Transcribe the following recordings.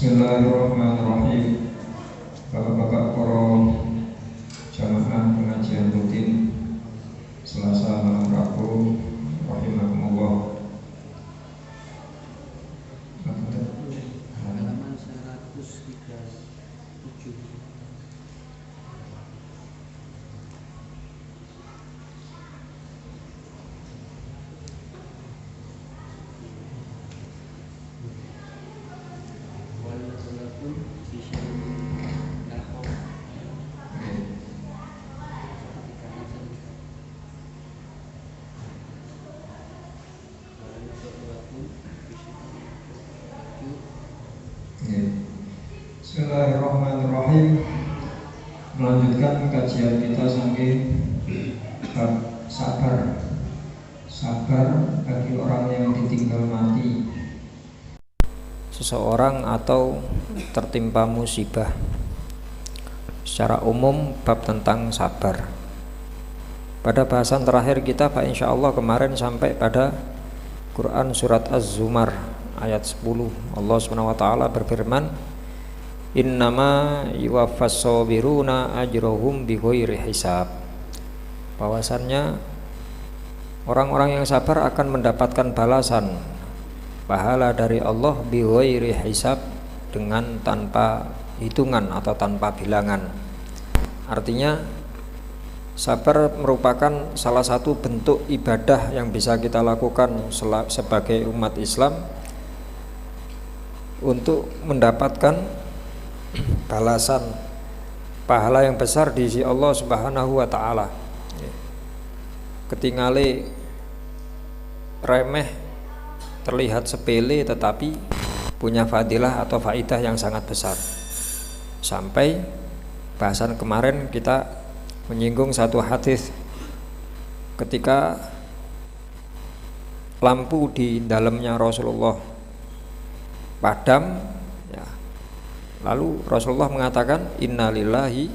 Bismillahirrahmanirrahim. Bapak-bapak para jamaah pengajian rutin Selasa malam Rabu rahimakumullah. Halaman 137. Bismillahirrahmanirrahim. Melanjutkan kajian kita sampai bab sabar. Sabar bagi orang yang ditinggal mati. Seseorang atau tertimpa musibah. Secara umum bab tentang sabar. Pada bahasan terakhir kita Pak insya Allah kemarin sampai pada Quran surat Az-Zumar ayat 10. Allah SWT berfirman, Innama yuwaffas sabiruna ajrohum bighairi hisab. Bahwasannya orang-orang yang sabar akan mendapatkan balasan pahala dari Allah bighairi hisab, dengan tanpa hitungan atau tanpa bilangan. Artinya sabar merupakan salah satu bentuk ibadah yang bisa kita lakukan sebagai umat Islam untuk mendapatkan balasan pahala yang besar di sisi Allah Subhanahu wa taala. Ketingale remeh, terlihat sepele, tetapi punya fadilah atau faidah yang sangat besar. Sampai bahasan kemarin kita menyinggung satu hadis ketika lampu di dalamnya Rasulullah padam, ya, lalu Rasulullah mengatakan innalillahi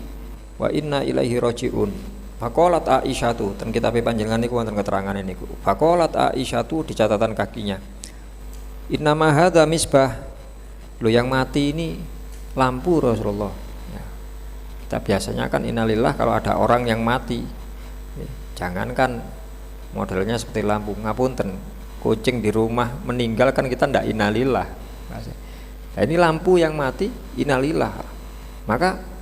wa inna ilaihi rajiun. Faqalat Aisyatu, dan kitab panjenengan niku wonten keterangan niku. Faqalat Aisyatu di catatan kakinya, innama hadza misbah. Lo yang mati ini lampu Rasulullah. Ya. Kita biasanya kan innalillah kalau ada orang yang mati. Jangankan modelnya seperti lampu, ngapunten, kucing di rumah meninggal kan kita ndak innalillah. Nah, ini lampu yang mati innalillah. Maka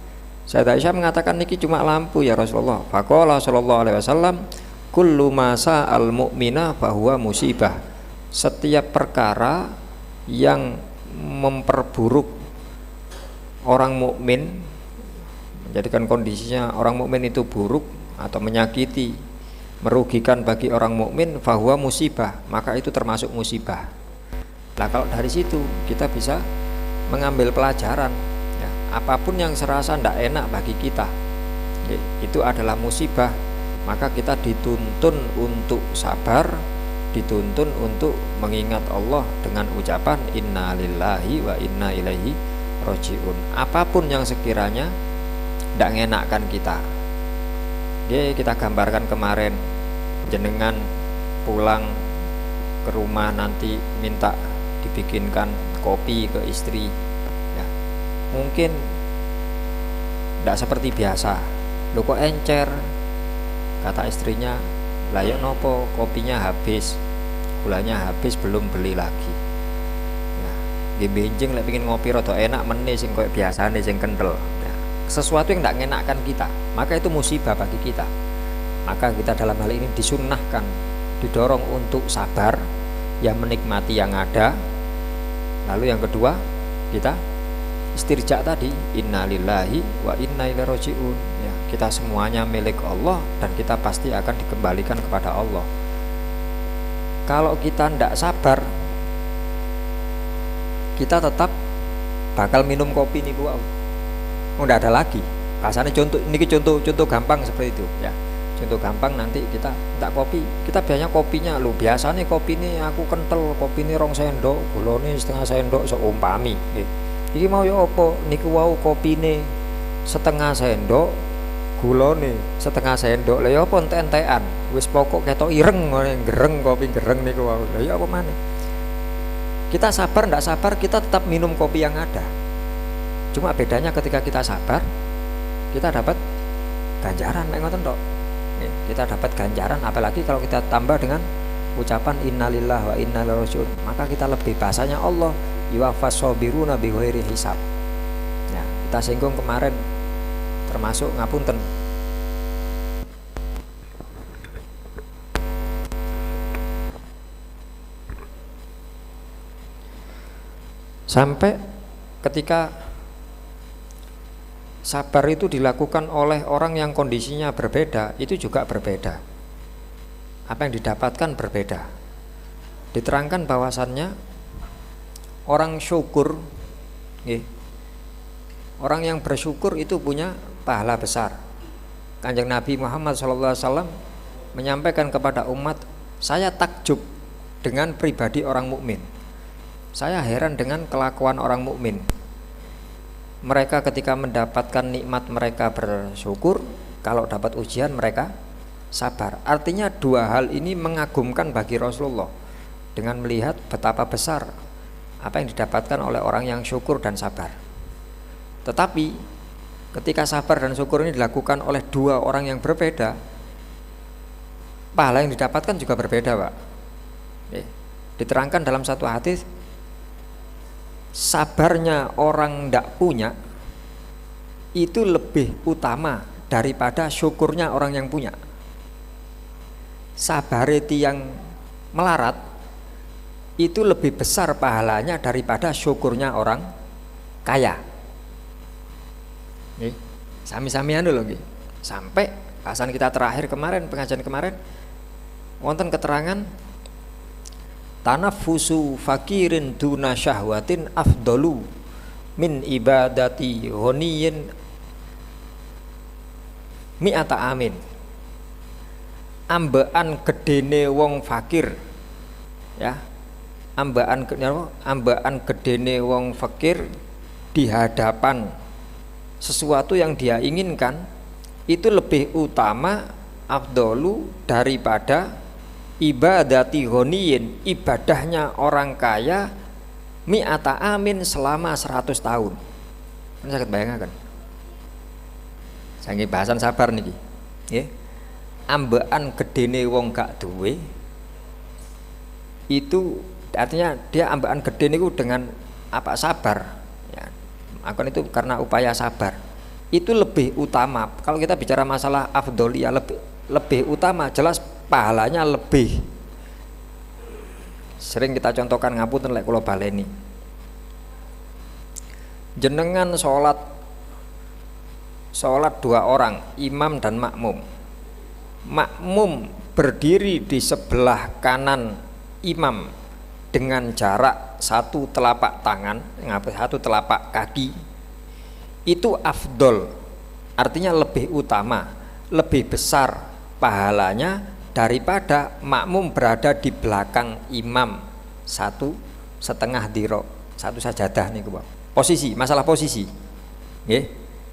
Sayyidah Aisyah mengatakan niki cuma lampu ya Rasulullah. Faqala sallallahu alaihi wasallam, kullu ma sa'al mu'mina fahuwa musibah. Setiap perkara yang memperburuk orang mukmin, menjadikan kondisinya orang mukmin itu buruk atau menyakiti, merugikan bagi orang mukmin, fahuwa musibah, maka itu termasuk musibah. Nah, kalau dari situ kita bisa mengambil pelajaran, ya, apapun yang serasa tidak enak bagi kita, ya, itu adalah musibah, maka kita dituntun untuk sabar, dituntun untuk mengingat Allah dengan ucapan inna lillahi wa inna ilaihi rajiun. Apapun yang sekiranya tidak mengenakkan kita, ya, kita gambarkan kemarin jenengan pulang ke rumah nanti minta dibikinkan kopi ke istri, ya, mungkin tidak seperti biasa. Lo kok encer, kata istrinya, layak nopo kopinya habis, gulanya habis, belum beli lagi. Ya, benjing lek pengin ngopi rada enak meneh sing koyo biasane sing kental. Ya, sesuatu yang tidak mengenakkan kita, maka itu musibah bagi kita. Maka kita dalam hal ini disunnahkan, didorong untuk sabar, ya, menikmati yang ada. Lalu yang kedua, kita istirja tadi, innalillahi wa inna ilaihi rajiun. Ya, kita semuanya milik Allah dan kita pasti akan dikembalikan kepada Allah. Kalau kita tidak sabar, kita tetap bakal minum kopi niku wau. Nggak ada lagi. Bahasanya contoh niki contoh gampang seperti itu, ya. Contoh gampang, nanti kita minta kopi, kita biasanya kopinya lu biasa nih, kopi ini aku kental, kopi ini 2 sendok, gulane setengah sendok, seumpami. Iki mau ya apa? Niku wau kopi ini 1/2 sendok, gulane 1/2 sendok. Lah ya apa entek-entekan, wis pokok ketok ireng ngene, gereng kopi gereng niku wau. Lah ya apa maneh? Kita sabar tidak sabar, kita tetap minum kopi yang ada. Cuma bedanya ketika kita sabar, kita dapat ganjaran, ngoten tok. Kita dapat ganjaran, apalagi kalau kita tambah dengan ucapan innalillahi wa inna ilaihi raji'un, maka kita lebih, bahasanya Allah yuwaffas sabiruna bighairi hisab. Ya, kita singgung kemarin termasuk ngapunten. Sampai ketika sabar itu dilakukan oleh orang yang kondisinya berbeda, itu juga berbeda. Apa yang didapatkan berbeda. Diterangkan bahwasannya orang syukur, orang yang bersyukur itu punya pahala besar. Kanjeng Nabi Muhammad SAW menyampaikan kepada umat, saya takjub dengan pribadi orang mukmin. Saya heran dengan kelakuan orang mukmin. Mereka ketika mendapatkan nikmat mereka bersyukur, kalau dapat ujian mereka sabar. Artinya dua hal ini mengagumkan bagi Rasulullah, dengan melihat betapa besar apa yang didapatkan oleh orang yang syukur dan sabar. Tetapi ketika sabar dan syukur ini dilakukan oleh dua orang yang berbeda, pahala yang didapatkan juga berbeda, Pak. Diterangkan dalam satu hadis, sabarnya orang tidak punya itu lebih utama daripada syukurnya orang yang punya. Sabare yang melarat itu lebih besar pahalanya daripada syukurnya orang kaya. Sami-samian dulu nggih. Sampai bahasan kita terakhir kemarin, pengajian kemarin, wonten keterangan tanafusu fakirin duna syahwatin afdalu min ibadati ghaniyin mi'ata amin. Ambaan gedene wong fakir, ya, ambaan gedene wong fakir di hadapan sesuatu yang dia inginkan itu lebih utama, afdalu, daripada ibadati ghaniyin, ibadahnya orang kaya mi'ata amin selama 100 tahun. Kan sakit bayangkan. Saking bahasan sabar niki. Nggih. Ambekan gedene wong gak duwe itu artinya dia ambekan gede niku dengan apa, sabar. Ya. Akan itu karena upaya sabar. Itu lebih utama. Kalau kita bicara masalah afdoliyah, lebih utama, jelas pahalanya lebih. Sering kita contohkan, ngapunten lek kula baleni. Jenengan sholat dua orang, imam dan makmum. Makmum berdiri di sebelah kanan imam dengan jarak 1 telapak tangan, 1 telapak kaki. Itu afdol, artinya lebih utama, lebih besar pahalanya daripada makmum berada di belakang imam 1,5 dhiro, 1 sajadah nih, posisi, masalah posisi,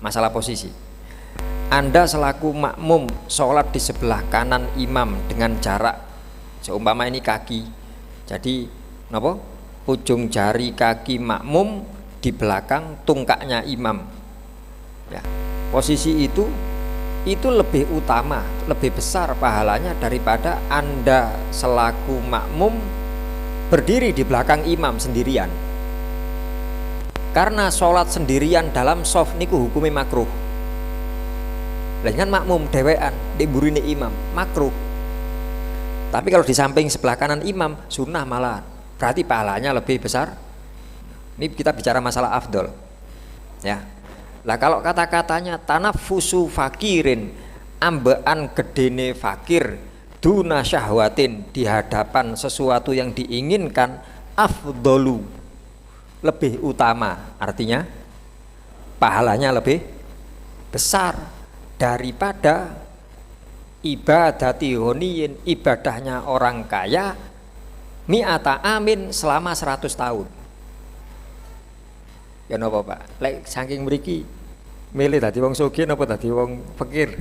masalah posisi. Anda selaku makmum sholat di sebelah kanan imam dengan jarak seumpama ini kaki, jadi napa, ujung jari kaki makmum di belakang tungkaknya imam, ya, posisi itu lebih utama, lebih besar pahalanya daripada Anda selaku makmum berdiri di belakang imam sendirian. Karena sholat sendirian dalam shaf niku hukumnya makruh. Dengan makmum dewean di burine imam makruh. Tapi kalau di samping sebelah kanan imam sunnah malah, berarti pahalanya lebih besar. Ini kita bicara masalah afdol, ya. Lah kalau kata-katanya tanafusu fakirin, ambean gedene fakir, duna syahwatin, di hadapan sesuatu yang diinginkan, afdolu, lebih utama, artinya pahalanya lebih besar daripada ibadati ghaniyin, ibadahnya orang kaya mi'ata amin selama 100 tahun. Ya napa Pak? Lek saking mriki milih dadi wong sugih napa dadi wong fakir?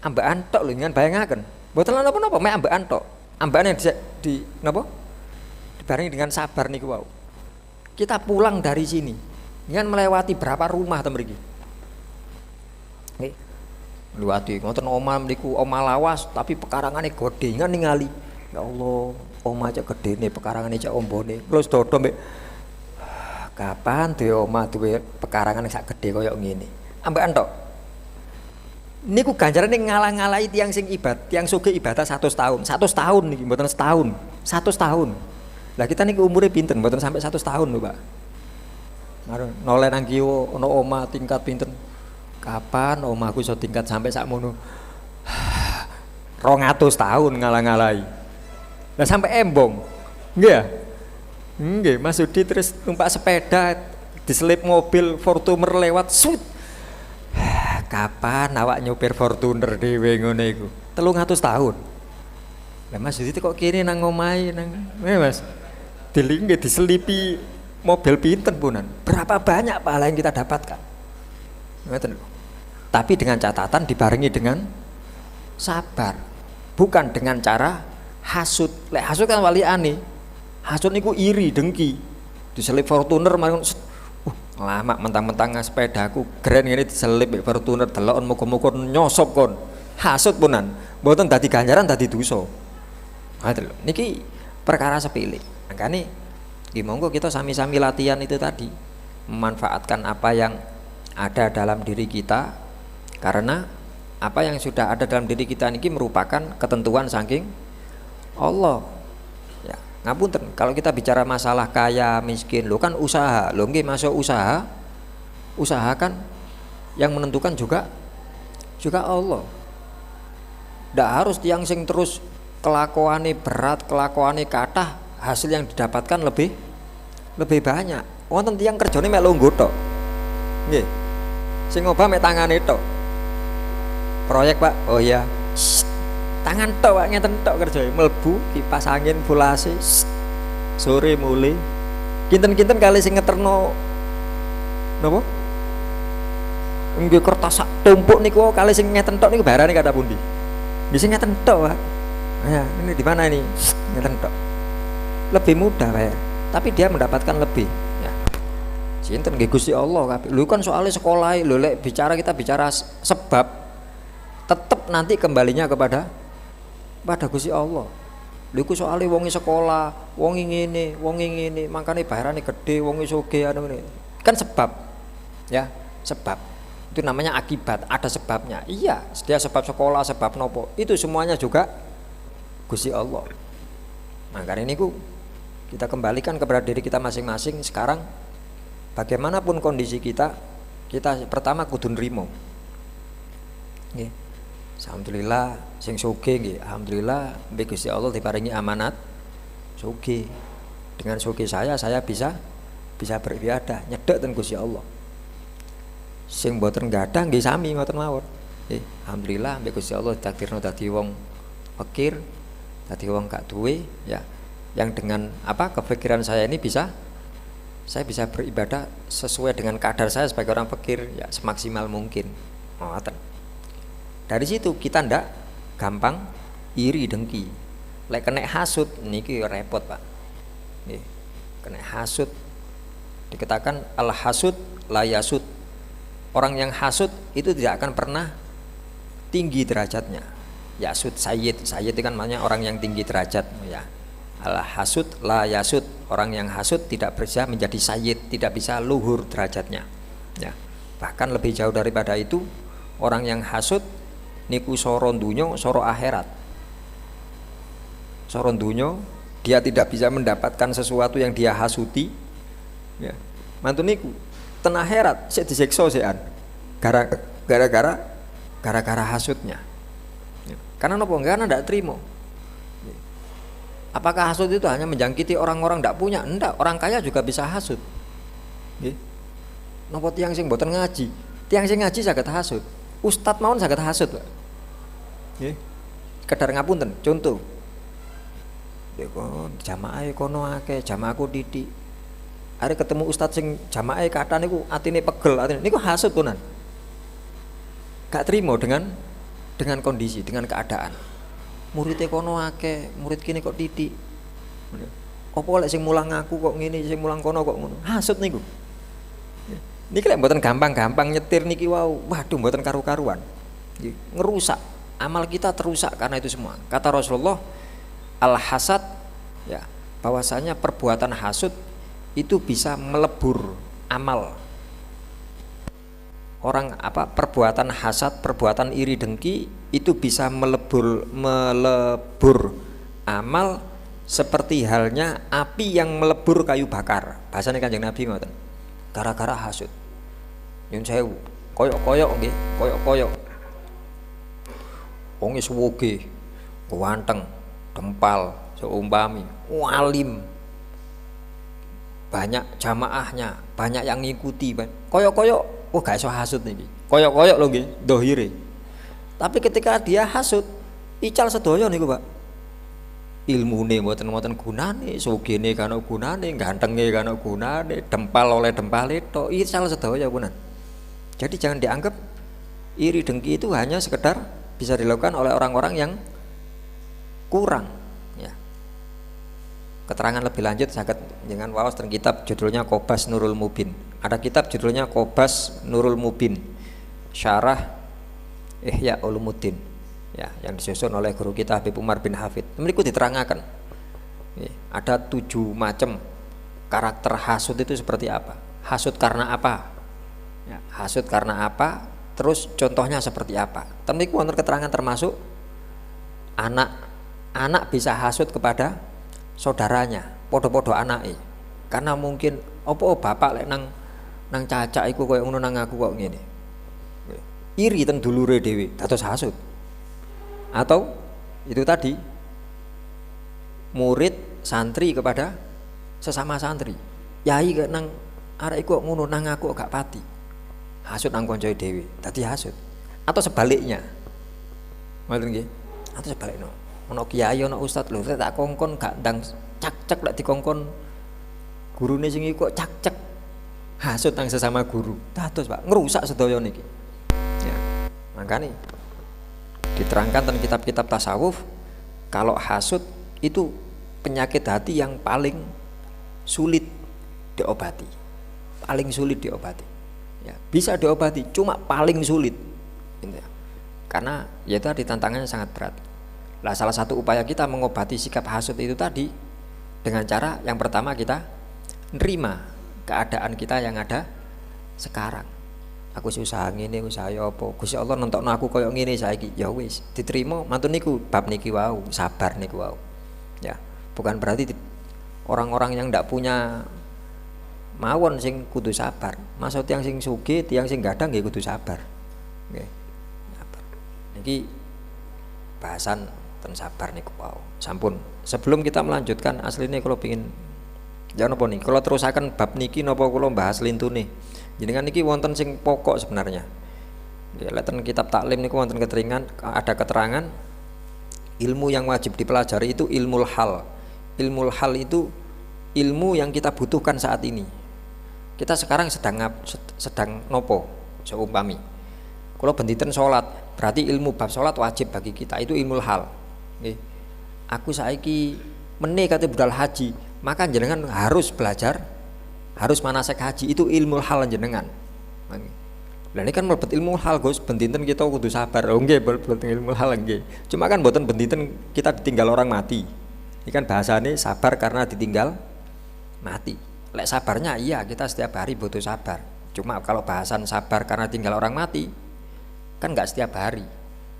Ambekan tok lho, ngan bayangaken. Mboten napa-napa, mek ambekan tok. Ambekan yang di napa? dibarengi dengan sabar niku wau. Kita pulang dari sini dengan melewati berapa rumah ta mriki. Nggih. Liwati ngoten omah mriku omah lawas tapi pekarangane godengan ningali. Ya Allah, omah cek gedene pekarangane cek ombone. Terus dodo mbek kapan duwe omah duwe pekarangan sak gedhe kaya ngene. Ambekan tok. Niku ganjarane ngalah-ngalahi tiyang sing tiang sugih ibadah 100 tahun. 100 tahun niki mboten setahun. 100 tahun. Lah kita niki umure pinten mboten sampai 100 tahun lho, Pak. Noleh nang kiwa ana omah tingkat pinten. Kapan omahku iso tingkat sampai sakmono? 200 tahun ngalah-ngalahi. Lah sampai embong. Nggih ya? Nggih, Mas Sudi terus numpak sepeda diselip mobil Fortuner lewat sut. Kapan awak nyopir Fortuner dhewe ngene iku? 300 tahun. Lah Mas Sudi kok kene nang omahe nang Mas. Dilingge diselipi mobil pinten punan. Berapa banyak pahala yang kita dapatkan? Ngoten lho. Tapi dengan catatan dibarengi dengan sabar. Bukan dengan cara hasud. Lek hasud kan waliane. Hasud niku iri, dengki. Diselip Fortuner mari lama mentang-mentang sepedaku keren ngene diselip Fortuner delokon muga-muga nyosop kon. Hasud punan. Mboten dadi ganjaran dadi dosa. Ngoten lho. Niki perkara sepele. Makane nggih monggo kita sami-sami latihan itu tadi. Memanfaatkan apa yang ada dalam diri kita, karena apa yang sudah ada dalam diri kita ini merupakan ketentuan saking Allah. Ya, ngapunten kalau kita bicara masalah kaya miskin, lo kan usaha, lo nggih masuk usaha, kan yang menentukan juga Allah. Ndak harus tiang sing terus kelakuane berat, kelakuane kathah, hasil yang didapatkan lebih banyak. Wonten tiang kerjane mek longgo tok. Nggih. Sing ngobah mek tangane tok. Proyek, Pak. Oh iya. Tangan tok, Pak, ngeten tok kerjae. Mlebu kipas angin full AC. Sore mulai. Kinten-kinten kali sing ngeterno napa? Nggih kertas sak tumpuk niku kali sing ngeten tok niku barane kata pundi? Nggih sing ngeten tok, Pak. Ya, ini di mana ini? Ngeten tok. Lebih mudah, Pak. Tapi dia mendapatkan lebih. Sinten nggih Gusti Allah kabeh. Lho kan soalnya sekolah lho lek kita bicara sebab tetap nanti kembalinya kepada Gusti Allah. Lho iku soalnya wonge sekolah, wonge ngene, makane bayarane gede, wonge sugih anu ngene. Kan sebab. Ya, sebab. Itu namanya akibat, ada sebabnya. Iya, dia sebab sekolah, sebab nopo. Itu semuanya juga Gusti Allah. Makanya niku kita kembalikan kepada diri kita masing-masing sekarang. Bagaimanapun kondisi kita pertama kudu nrimo. Nggih. Alhamdulillah sing sugih nggih, alhamdulillah mbek Gusti Allah diparingi amanat sugih. Dengan sugih saya bisa beribadah, nyedhek ten Gusti Allah. Sing mboten gadah nggih sami ngoten mawon. Nggih, alhamdulillah mbek Gusti Allah ditakdirno dadi wong fakir, dadi wong gak duwe ya. Yang dengan kepikiran saya ini saya bisa beribadah sesuai dengan kadar saya sebagai orang fakir ya semaksimal mungkin. Dari situ kita ndak gampang iri dengki. Lek kena hasud niki repot, Pak. Nggih. Kena hasud dikatakan al hasud la yasud. Orang yang hasud itu tidak akan pernah tinggi derajatnya. Yasud sayyid itu kan maknanya orang yang tinggi derajat ya. Al hasud la yasud, orang yang hasud tidak bisa menjadi sayyid, tidak bisa luhur derajatnya ya. Bahkan lebih jauh daripada itu, orang yang hasud niku soro dunyo soro akhirat. Soro dunyo dia tidak bisa mendapatkan sesuatu yang dia hasuti ya. Mantu niku ten akhirat sik disiksa sekan gara-gara hasudnya ya. Karena napa? Karena ndak trimo. Apakah hasud itu hanya menjangkiti orang-orang tidak punya? Enggak, orang kaya juga bisa hasud. Nggih. Napa tiyang sing mboten ngaji? Tiyang sing ngaji saged hasud. Ustad mawon saged hasud, Pak. Nggih. Kedar ngapunten, contoh. Ya kon jamaah kono akeh, jamaahku titik. Are ketemu ustad sing jamaah kathah niku atine pegel, atine niku hasud punan. Gak trimo dengan kondisi, dengan keadaan. Muridnya kono akeh, murid kini kok titik. Apa lek sing mulang aku kok ngene, sing mulang kono kok ngono. Hasud niku. Niki lek mboten gampang-gampang nyetir niki wau. Waduh mboten karu-karuan. Ngerusak. Amal kita terusak karena itu semua. Kata Rasulullah, al-hasad ya, bahwasanya perbuatan hasud itu bisa melebur amal. Orang perbuatan hasad, perbuatan iri dengki itu bisa melebur amal seperti halnya api yang melebur kayu bakar. Bahasanya Kanjeng Nabi ngoten. Gara-gara hasud. Nyun sewu, koyok-koyok nggih, koyok-koyok. Wong wis woge, ganteng, dempal, seumpami, walim. Banyak jamaahnya, banyak yang ngikuti, koyok-koyok. Oh gak iso hasud niki. Koyok-koyok lho nggih, dohire. Tapi ketika dia hasud, ical sedaya niku, Pak. Ilmune mboten gunane, sugene kan ono gunane, gantenge kan ono gunane, dempal oleh dempale tok, ical sedaya punan. Jadi jangan dianggap iri dengki itu hanya sekedar bisa dilakukan oleh orang-orang yang kurang ya. Keterangan lebih lanjut saged dengan waos teng kitab judulnya Qobas Nurul Mubin. Ada kitab judulnya Qobas Nurul Mubin, Syarah Ihya Ulumuddin ya, yang disusun oleh guru kita Habib Umar bin Hafid. Mriku diterangkan ya, ada 7 macam karakter hasud itu seperti apa. Hasud karena apa? Ya, hasud karena apa? Terus contohnya seperti apa? Mriku wonten keterangan termasuk anak bisa hasud kepada saudaranya, podo-podo anake. Karena mungkin bapak lek nang cacak iku koyo ngono nang aku kok ngene. Iri ten dulure dhewe, dados hasud. Atau itu tadi murid santri kepada sesama santri. Yai kok nang arek iku kok ngono nang aku kok gak pati. Hasud nang koncoe dhewe, dadi hasud. Atau sebaliknya. Ngoten nggih. Atau sebaliknya. Ono kiai ono ustaz lho, tak kongkon gak ndang cak-cak lek dikongkon gurune sing iku kok cak-cak. Hasud nang sesama guru. Dados Pak, ngerusak sedaya niki. Ya. Makanya diterangkan dalam kitab-kitab tasawuf kalau hasud itu penyakit hati yang paling sulit diobati. Paling sulit diobati. Ya, bisa diobati, cuma paling sulit. Gitu ya. Karena ya tadi tantangannya sangat berat. Lah salah satu upaya kita mengobati sikap hasud itu tadi dengan cara yang pertama kita nerima keadaan kita yang ada sekarang. Aku sih usaha ngene, usaha ya apa? Gusti Allah nentokno aku koyo ngene saiki. Ya wis, diterima mantun niku bab niki wau, sabar niku wau. Ya, bukan berarti orang-orang yang ndak punya mawon sing kudu sabar. Maksud yang sing sugih, tiyang sing gadang nggih kudu sabar. Nggih. Sabar. Niki bahasan ten sabar niku wau. Sampun. Sebelum kita melanjutkan asline kula pengin ya napa nih? Kalau terusaken bab niki napa kula bahas lintune. Jenengan niki wonten sing pokok sebenarnya. Nggih, lek ten kitab taklim niku wonten ada keterangan ilmu yang wajib dipelajari itu ilmul hal. Ilmul hal itu ilmu yang kita butuhkan saat ini. Kita sekarang sedang nopo seumpami. Kalau benditen sholat, berarti ilmu bab sholat wajib bagi kita, itu ilmul hal. Nggih. Aku saiki meneh kate budal haji, maka jenengan harus belajar, harus manasek haji, itu ilmul hal jenengan. Lah ini kan mlebet ilmu hal Gus, benditen kita kudu sabar. Oh nggih, mlebet ilmu hal nggih. Cuma kan mboten benditen kita ditinggal orang mati. Ini kan bahasane sabar karena ditinggal mati. Lek sabarnya iya, kita setiap hari butuh sabar. Cuma kalau bahasan sabar karena tinggal orang mati kan enggak setiap hari.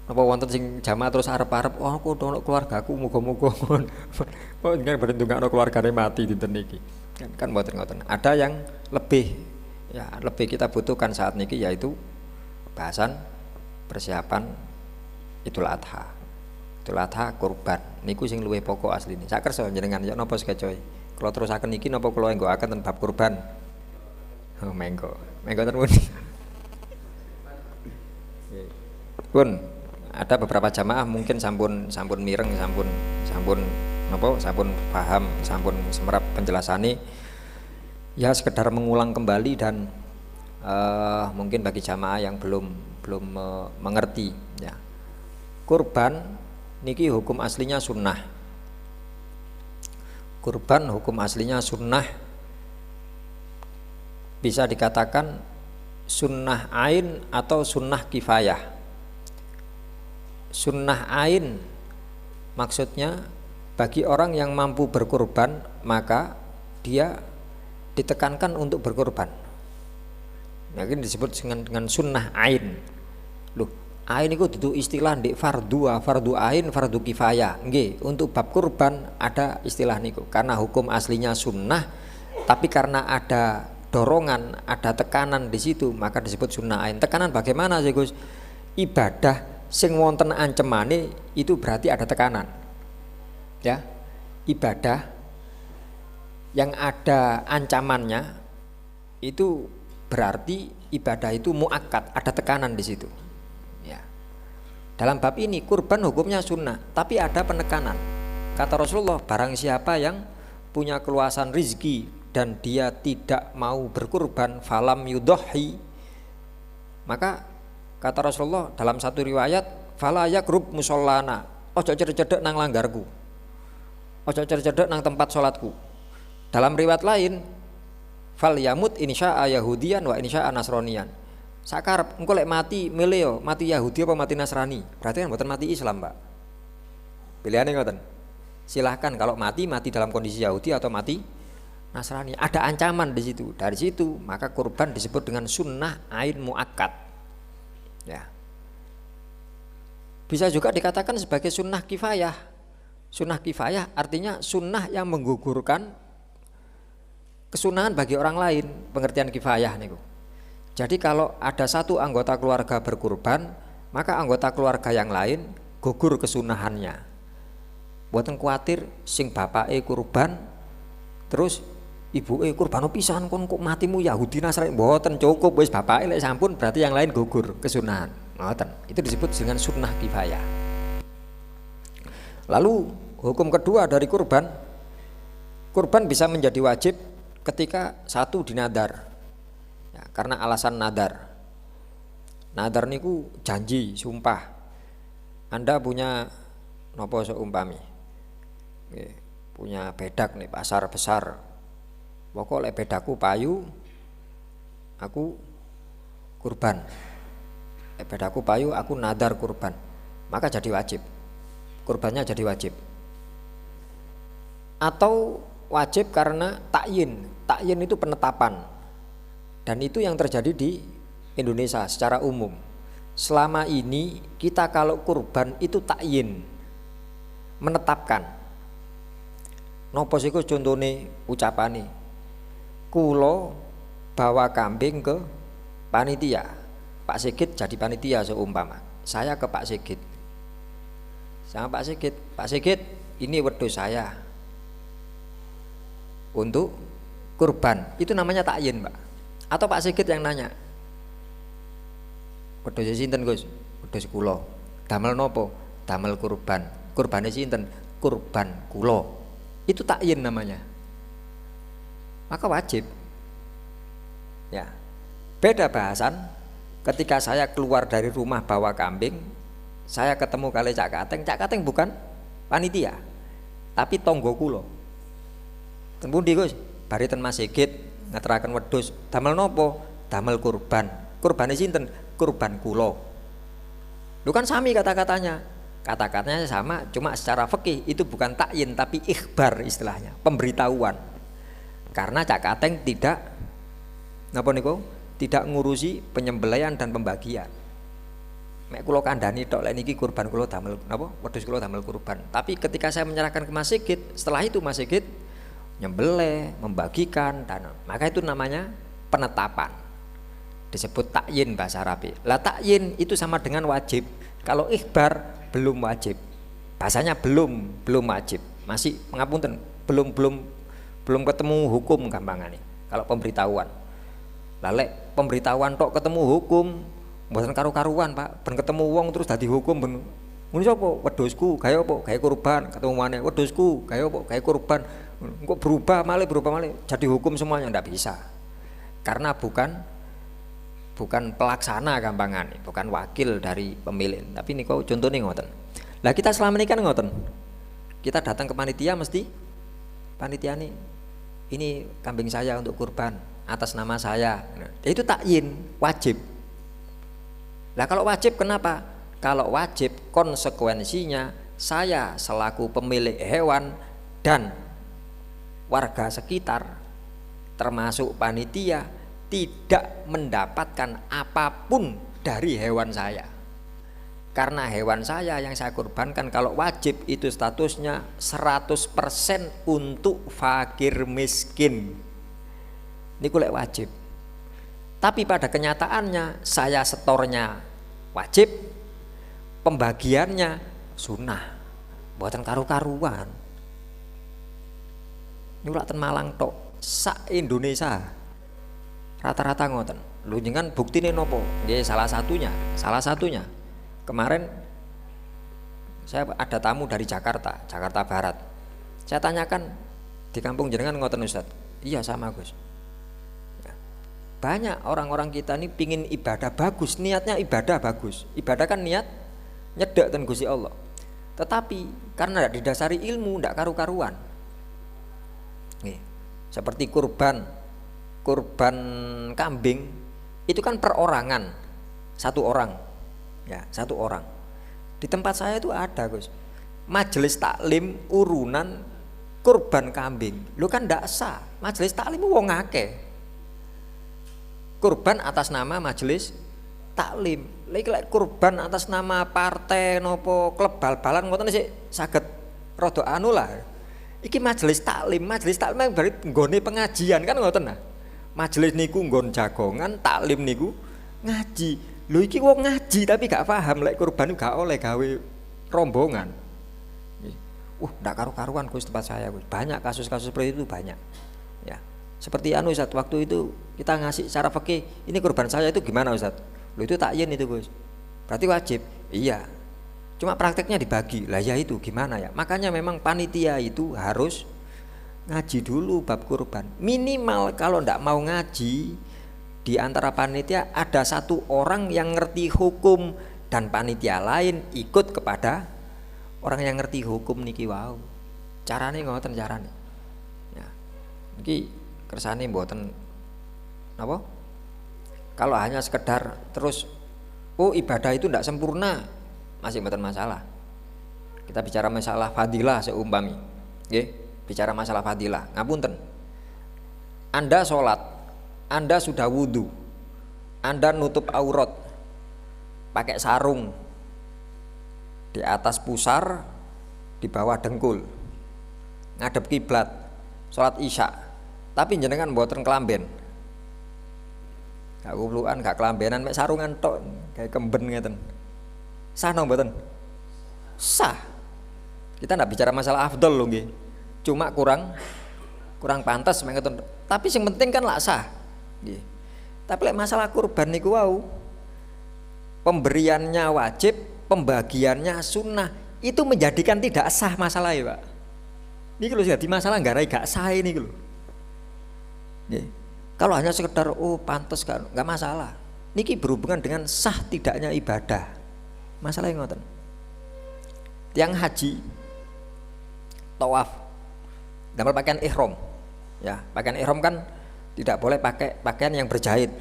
Apa wonten sing jamaah terus arep-arep, oh aku ono keluargaku muga-muga. Oh jangan berendungakno keluargane mati dinten niki. Kan mboten ngoten. Ada yang lebih kita butuhkan saat niki yaitu bahasan persiapan Idul Adha. Idul Adha kurban. Niku sing luwih pokok asline. Sak kersa jenengan ya napa sekecoe. Kalau terusaken niki napa kula enggoaken ten bab kurban? Oh mengko ten pundi. Pun ada beberapa jamaah mungkin sampun mireng, sampun paham, sampun semerap penjelasane. Ya sekedar mengulang kembali dan mungkin bagi jamaah yang belum mengerti ya. Kurban niki hukum aslinya sunnah. kurban hukum aslinya sunnah, bisa dikatakan sunnah ain atau sunnah kifayah. Sunnah ain maksudnya bagi orang yang mampu berkurban maka dia ditekankan untuk berkurban. Mungkin disebut dengan sunnah ain. Loh, ain itu dudu istilah di fardu ain, fardu kifayah. Nggih, untuk bab kurban ada istilah niku. Karena hukum aslinya sunnah, tapi karena ada dorongan, ada tekanan di situ, maka disebut sunnah ain. Tekanan bagaimana sih Gus? Ibadah sing wonten ancemane itu berarti ada tekanan. Ya, ibadah yang ada ancamannya itu berarti ibadah itu muakkad, ada tekanan di situ. Ya. Dalam bab ini kurban hukumnya sunnah, tapi ada penekanan. Kata Rasulullah, barang siapa yang punya keluasan rizki dan dia tidak mau berkurban, falam yudhohi, maka kata Rasulullah dalam satu riwayat, fala yakrub musallana, ojo cedek-cedek nang langgarku, ojo cedek-cedek nang tempat sholatku. Dalam riwayat lain, fal yamut insya'a yahudian wa insya'a nasronian. Sakarep engko lek mati milih mati Yahudi apa mati Nasrani. Berarti kan mboten mati Islam, Pak. Pilihannya ngoten. Silahkan kalau mati dalam kondisi Yahudi atau mati Nasrani. Ada ancaman di situ. Dari situ maka kurban disebut dengan sunnah ain muakkad. Ya. Bisa juga dikatakan sebagai sunnah kifayah. Sunnah kifayah artinya sunnah yang menggugurkan kesunahan bagi orang lain, pengertian kifayah niku. Jadi kalau ada satu anggota keluarga berkurban, maka anggota keluarga yang lain gugur kesunahannya. Buatan kuatir sing bapake kurban, terus ibuke kurban pisan kon kok matimu Yahudi Nasrani, mboten cukup wis bapake lek sampun berarti yang lain gugur kesunahan. Ngoten. Itu disebut dengan sunnah kifayah. Lalu hukum kedua dari kurban bisa menjadi wajib ketika satu dinadar ya, karena alasan nadar niku janji, sumpah. Anda punya nopo seumpami punya bedak nih pasar besar, pokok lek bedakku payu aku kurban, lek bedakku payu aku nadar kurban, maka jadi wajib, kurbannya jadi wajib. Atau wajib karena takyin itu penetapan, dan itu yang terjadi di Indonesia secara umum. Selama ini kita kalau kurban itu takyin, menetapkan. Nopo siku contone ucapane, kulo bawa kambing ke panitia, Pak Sigit jadi panitia seumpama, saya ke Pak Sigit, sama Pak Sigit ini wedhus saya untuk kurban, itu namanya takyin, Pak. Atau Pak Sigit yang nanya, wedhus sinten Gus? Wedhus kula. Damel nopo? Damel kurban. Kurbane sinten? Kurban kula. Itu takyin namanya. Maka wajib. Ya. Beda bahasan ketika saya keluar dari rumah bawa kambing, saya ketemu kali Cak Kateng bukan panitia, tapi tonggo kula. Ten pundi Gus? Bari ten Mas Sigit ngaturaken wedhus. Damel nopo? Damel kurban. Kurbane sinten? Kurban kula. Lu kan sami kata-katanya. Kata-katanya sama, cuma secara fikih itu bukan takyin tapi ikhbar istilahnya, pemberitahuan. Karena Cak Kateng tidak napa niku? Tidak ngurusi penyembelaihan dan pembagian. Mek kula kandhani tok lek niki kurban kula damel napa? Wedhus kula damel kurban. Tapi ketika saya menyerahkan ke Mas Sigit, setelah itu Mas Sigit nyembelih, membagikan, dan maka itu namanya penetapan, disebut takyin bahasa Arab. Lah takyin itu sama dengan wajib. Kalau ikhbar belum wajib, bahasanya belum wajib, masih ngapunten, belum ketemu hukum gampangane. Kalau pemberitahuan, lalek pemberitahuan tok ketemu hukum, mboten karu-karuan Pak, ben ketemu wong terus dadi hukum ben. Ngono sapa? Wedhusku gawe apa? Gawe kurban, ketemu maneh wedhusku gawe apa? Gawe kurban. Kok berubah malih jadi hukum semuanya, ndak bisa. Karena bukan pelaksana gampangan, bukan wakil dari pemilih. Tapi niku contohnya ngoten. Lah kita selama ini kan ngoten. Kita datang ke panitia mesti panitia ini kambing saya untuk kurban atas nama saya. Itu takyin, wajib. Lah kalau wajib kenapa? Kalau wajib konsekuensinya saya selaku pemilik hewan dan warga sekitar termasuk panitia tidak mendapatkan apapun dari hewan saya. Karena hewan saya yang saya kurbankan kalau wajib itu statusnya 100% untuk fakir miskin. Ini kulek wajib. Tapi pada kenyataannya saya setornya wajib, pembagiannya sunnah. Buatan karu-karuan. Nyulak ten Malang tok, sak Indonesia. Rata-rata ngoten. Lho jenengan buktine nopo? Nggih salah satunya. Kemarin saya ada tamu dari Jakarta Barat. Saya tanyakan di kampung jenengan ngoten Ustaz. Iya sama Gus. Ya. Banyak orang-orang kita ini pingin ibadah bagus, niatnya ibadah bagus. Ibadah kan niat nyedek ten Gusti Allah. Tetapi karena tidak didasari ilmu, tidak karu-karuan. Nih, seperti kurban kambing itu kan perorangan, satu orang. Ya, satu orang. Di tempat saya itu ada Gus, majelis taklim urunan kurban kambing. Lu kan ndak sah. Majelis taklim wong akeh. Kurban atas nama majelis taklim. Lek kurban atas nama partai nopo klub bal-balan ngoten sik saged rada anu lah. Iki majelis taklim berarti nggone pengajian kan ngoten nah. Majelis niku nggon jagongan, taklim niku ngaji. Lho iki wong ngaji tapi gak paham lek kurban gak oleh gawe rombongan. Ndak karu-karuan Gus tempat saya Gus. Banyak kasus-kasus seperti itu banyak. Ya. Seperti anu Ustaz, waktu itu kita ngasih cara fikih, ini kurban saya itu gimana Ustaz? Lho itu takyin itu Gus. Berarti wajib. Iya. Cuma prakteknya dibagi. Lah ya itu gimana ya? Makanya memang panitia itu harus ngaji dulu bab kurban. Minimal kalau ndak mau ngaji, di antara panitia ada satu orang yang ngerti hukum dan panitia lain ikut kepada orang yang ngerti hukum niki wau. Carane ngoten carane. Ya. Niki kersane mboten napa? Kalau hanya sekedar terus ibadah itu ndak sempurna, masih mboten masalah. Kita bicara masalah fadilah seumpami. Nggih, bicara masalah fadilah. Ngapunten. Anda sholat, Anda sudah wudhu, Anda nutup aurat pakai sarung di atas pusar, di bawah dengkul, ngadep kiblat, sholat isya, tapi jenengan mboten kelamben, gak kuplukan, gak kelambenan, mek sarungan tok, kayak kemben ngeten, sah no mboten? Sah. Kita ndak bicara masalah afdol loh nggih, cuma kurang pantas ngeten. Tapi yang penting kan lak sah. Tapi lek masalah kurban niku wau pemberiannya wajib, pembagiannya sunnah, itu menjadikan tidak sah masalahnya Pak. Niki lho jadi masalah nggarai gak sah ini lho. Kalau hanya sekedar pantas kan nggak masalah. Niki berhubungan dengan sah tidaknya ibadah. Masalahnya ngoten. Tiang haji tawaf damel pakaian ihram. Ya, pakaian ihram kan tidak boleh pakai pakaian yang berjahit.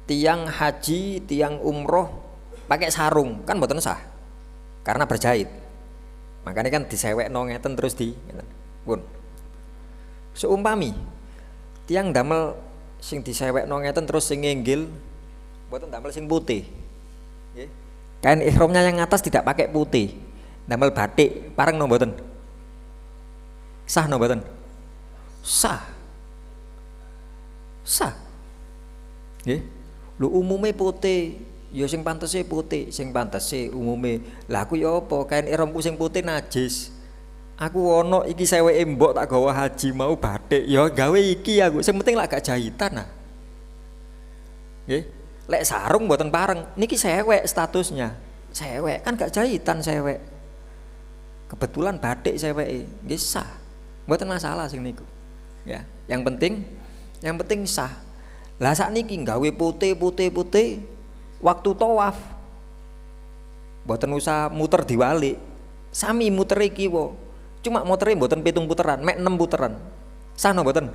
Tiang haji, tiang umroh pakai sarung kan mboten sah karena berjahit. Makanya kan disewekno ngeten terus di ngeten. Pun. Seumpami tiang damel sing disewekno ngeten terus sing nginggil mboten damel sing putih. Nggih. Kain ihramnya yang atas tidak pakai putih. Damel batik pareng no mboten? Sah no mboten? Sah. Sah. Nggih. Lho umume putih, ya sing pantese putih, sing pantese umume. Lah aku ya apa kain ihramku sing putih najis. Aku ono iki seweke mbok tak gawa haji mau batik, ya gawe iki aku. Sing penting lak gak jahitan nah. Nggih. Lek sarung mboten pareng, niki sewek statusnya. Sewek kan gak jahitan sewek. Kebetulan batik seweke, nggih sah. Mboten masalah sing niku. Ya, yang penting sah. Lah sakniki gawe putih waktu tawaf. Mboten usah muter diwalik. Sami muter iki wo. Cuma motornya mboten 7 puteran, mek 6 puteran. Sah no mboten?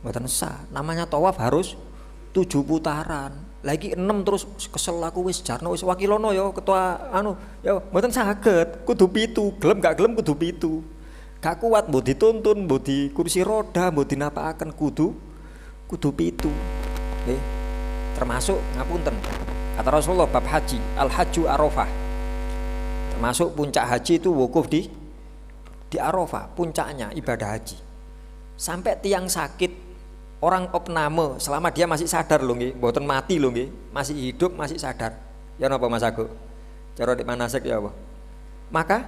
Mboten sah. Namanya tawaf harus 7 putaran. Lagi 6 terus kesel aku wis jarno wis wakilono ya ketua anu ya mboten saged, kudu 7. Gelem gak gelem kudu 7. Gak kuat mbok dituntun, mbok di kursi roda, mbok dinapakaken kudu 7. Nggih. Termasuk ngapunten. Kata Rasulullah bab haji, al-hajju Arafah. Termasuk puncak haji itu wukuf di Arafah, puncaknya ibadah haji. Sampai tiang sakit, orang opname selama dia masih sadar lho nggih, mboten mati lho nggih, masih hidup, masih sadar. Ya napa Mas Agus? Cara di manasik ya apa? Maka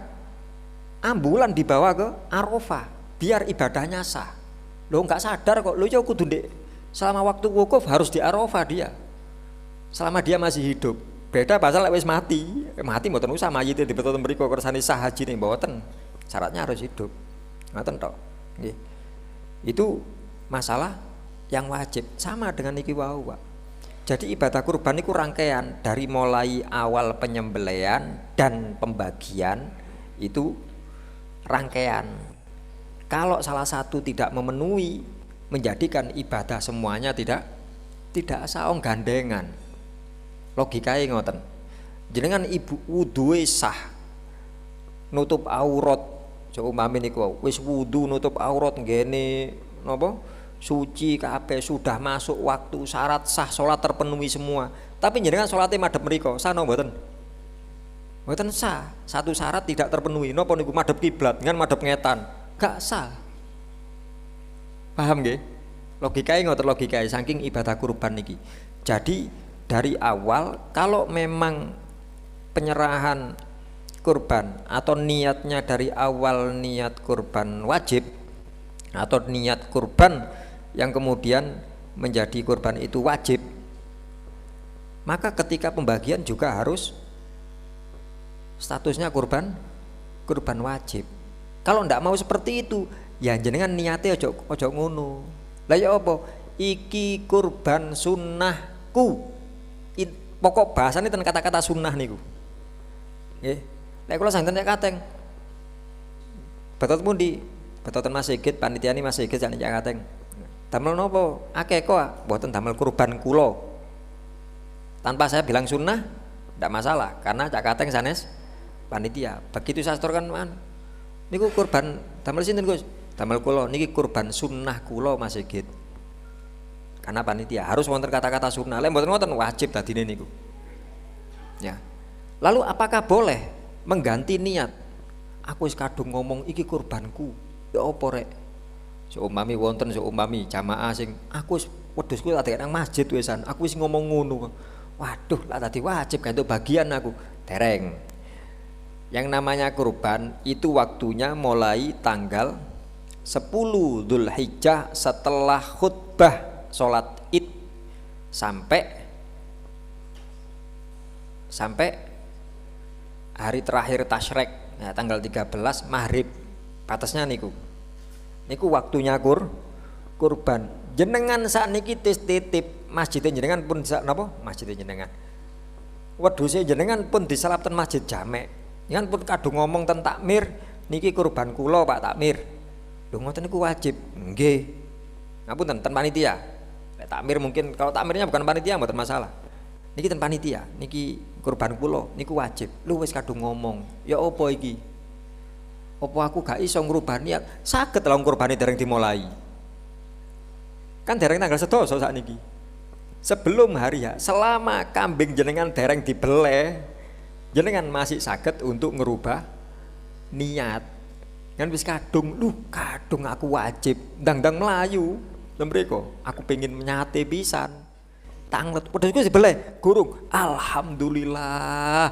ambulan dibawa ke Arafah biar ibadahnya sah. Lho enggak sadar kok, lho ya kudu ndek selama waktu wukuf harus di Arafah dia. Selama dia masih hidup. Beda pasal lek wis mati. Mati mboten usah mayite dibetoten mriku kersane sah haji ning mboten. Syaratnya harus hidup. Ngoten tok. Nggih. Itu masalah yang wajib sama dengan niki wau, Pak. Jadi ibadah kurban itu rangkaian dari mulai awal penyembelihan dan pembagian itu rangkaian. Kalau salah satu tidak memenuhi menjadikan ibadah semuanya tidak saong gandengan. Logikanya ngoten. Jenengan ibu wudu sah nutup aurat, seumpami niku wis wudu nutup aurat nggene napa suci kabeh sudah masuk waktu syarat sah salat terpenuhi semua. Tapi jenengan salate madhep mriku sah napa mboten? Mboten sah. Satu syarat tidak terpenuhi. Napa niku madhep kiblat, dengan madhep ngetan. Gak sah. Paham nggih? Logikanya ngoten logikanya saking ibadah kurban niki. Jadi dari awal kalau memang penyerahan kurban atau niatnya dari awal niat kurban wajib atau niat kurban yang kemudian menjadi kurban itu wajib, maka ketika pembagian juga harus statusnya kurban wajib. Kalau ndak mau seperti itu ya jenengan niatnya ojo ngono. Lah ya apa? Iki kurban sunnahku. Pokok bahasane ten kata-kata sunnah niku. Nggih. Nek kula santen nek kateng. Betot pundi? Betoten masjid, panitiane masjid sak nek kateng. Damel napa? Akekah mboten damel kurban kula. Tanpa saya bilang sunnah ndak masalah karena cak kateng sanes panitia. Begitu sastra kan niku kurban damel sinten Gus? Damel kula niki kurban sunnah kula masjid. Karena panitia harus wonten kata-kata sunnah. Lek mboten wonten wajib dadine niku. Ya. Lalu apakah boleh mengganti niat? Aku wis kadung ngomong iki kurbanku. Ya apa rek? Seumpami wonten seumpami jamaah sing aku wis wedhusku tak nang masjid wisan. Aku wis ngomong ngono. Waduh, lah tadi wajib gantuk bagian aku. Dereng. Yang namanya kurban itu waktunya mulai tanggal 10 Dzulhijjah setelah khutbah sholat id sampai hari terakhir tasyrik ya, tanggal 13 maghrib batasnya niku waktunya kurban. Jenengan sakniki titip masjidnya jenengan pun napa masjidnya jenengan wedhuse jenengan pun disalapten masjid jamek jenengan pun kadung ngomong tentang takmir niki kurban kula Pak takmir lho ngoten niku wajib nggih ngapunten ten panitia. Takmir mungkin kalau takmirnya bukan panitia mboten masalah. Niki ten panitia, niki kurban kula niku wajib. Lu wis kadung ngomong, ya apa iki? Apa aku gak iso ngrubah niat? Saged lha kurbane dereng dimulai. Kan dereng tanggal 11 sakniki. Sebelum hari ya, selama kambing jenengan dereng dibeleh, jenengan masih saged untuk ngerubah niat. Kan wis kadung, kadung aku wajib ndang-ndang melayu. Mriko aku pengen menyate pisan. Tanglet wedhusku dibeleh, gurung. Alhamdulillah.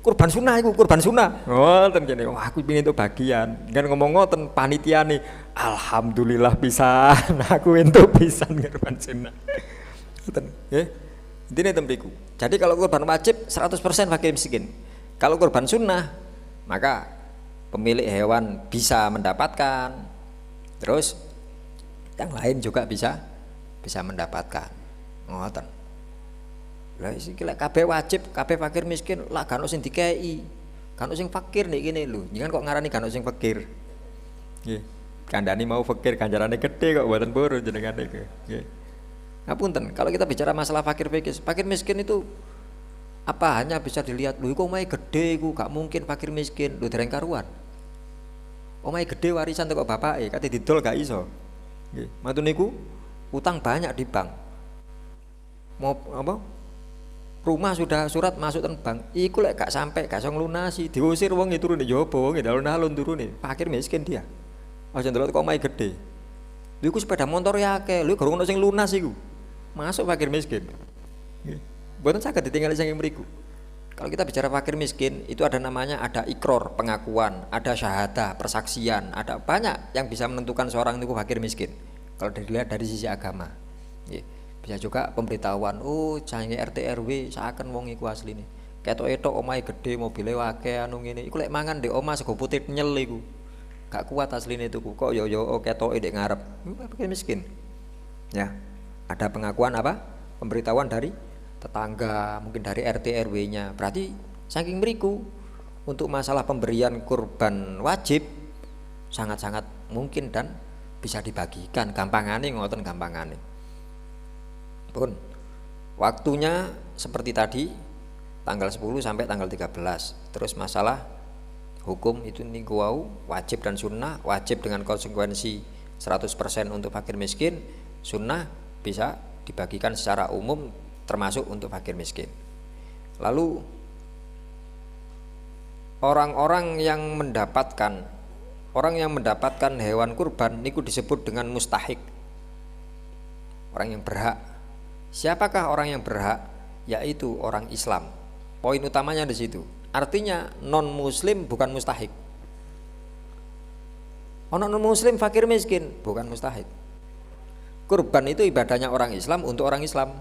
Kurban sunnah iku, kurban sunnah. Ngoten kene. Wah, aku pengen entuk bagian. Kan ngomong ngoten panitiane. Alhamdulillah pisan. Aku entuk pisan kurban sunnah. Ngoten, nggih. Intine ten mriku. Jadi kalau kurban wajib 100% fakir miskin. Kalau kurban sunnah, maka pemilik hewan bisa mendapatkan. Terus yang lain juga bisa mendapatkan. Ngoten. Lah iki lek kabeh wajib, kabeh fakir miskin lah gak ono sing dikei. kan sing fakir nih gini lho. Jangan kok ngarani kan sing fakir. Nggih. Kandhani mau fakir ganjarane gede kok mboten purun jenengan niku. Nggih. Ngapunten, kalau kita bicara masalah fakir miskin itu apa hanya bisa dilihat lho kok omahe gede iku gak mungkin fakir miskin lho dereng karuan. Omahe gede warisan teko bapake kate didol gak iso. Nggih. Matun niku utang banyak di bank. Mau apa? Rumah sudah surat masuk teng bank. Iku lek gak sampai gak iso nglunasi, diusir wong turun di jaba wong alun-alun turune. Fakir miskin dia. Aja ndelok kok omahe gede. Lha iku sepeda motor ya akeh, lho gorong ono sing lunas iku. Masuk fakir miskin. Nggih. Mboten saged ditinggali saking mriku. Kalau kita bicara fakir miskin, itu ada namanya ada ikror, pengakuan, ada syahadah, persaksian, ada banyak yang bisa menentukan seorang itu fakir miskin. Kalau dilihat dari sisi agama. Nggih. Bisa juga pemberitahuan, oh jange RT RW seakan wong iku asline. Ketoke tok omahe gede, mobile akeh anu ngene. Iku lek mangan ndek omah sego putih nyel iku. Gak kuat asline tuku. Kok yo ketoke ndek ngarep. Fakir miskin. Ya. Ada pengakuan apa? Pemberitahuan dari tetangga, mungkin dari RT RW-nya. Berarti saking mriku untuk masalah pemberian kurban wajib sangat-sangat mungkin dan bisa dibagikan. Gampangane ngoten gampangane. Pun waktunya seperti tadi tanggal 10 sampai tanggal 13. Terus masalah hukum itu niku wau wajib dan sunnah, wajib dengan konsekuensi 100% untuk fakir miskin, sunnah bisa dibagikan secara umum termasuk untuk fakir miskin. Lalu orang yang mendapatkan hewan kurban niku disebut dengan mustahik. Orang yang berhak. Siapakah orang yang berhak? Yaitu orang Islam. Poin utamanya di situ. Artinya non muslim bukan mustahik. Non muslim fakir miskin bukan mustahik. Kurban itu ibadahnya orang Islam untuk orang Islam.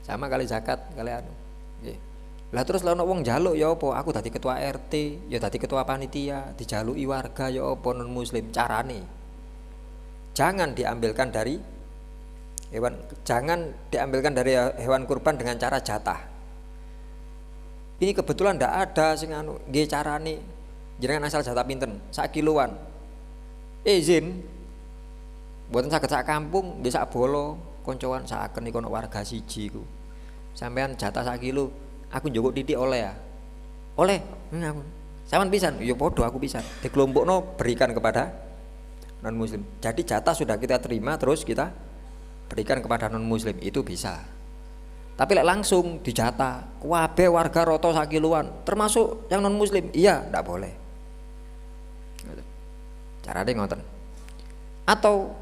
Sama kali zakat, kali anu. Nggih. Lah terus lha wong njaluk ya apa? Aku dadi ketua RT, ya dadi ketua panitia, dijaluki warga ya apa non muslim. Carane jangan diambilkan dari hewan kurban dengan cara jatah. Ini kebetulan ndak ada sing anu nggih carane jenengan asal jatah pinten? Sak kiloan. Izin mboten saged sak kampung, nggih sak bolo, koncoan saken iki ana warga siji ku. Sampean jatah sak kilo, aku njukuk titik oleh ya. Oleh, ngamun. Sampean pisan, ya padha aku pisan. Dikelompokno berikan kepada non muslim. Jadi jatah sudah kita terima terus kita berikan kepada non muslim itu bisa. Tapi lek langsung dijatah, kabeh warga roto sak kiloan, termasuk yang non muslim, iya ndak boleh. Carane ngoten. Atau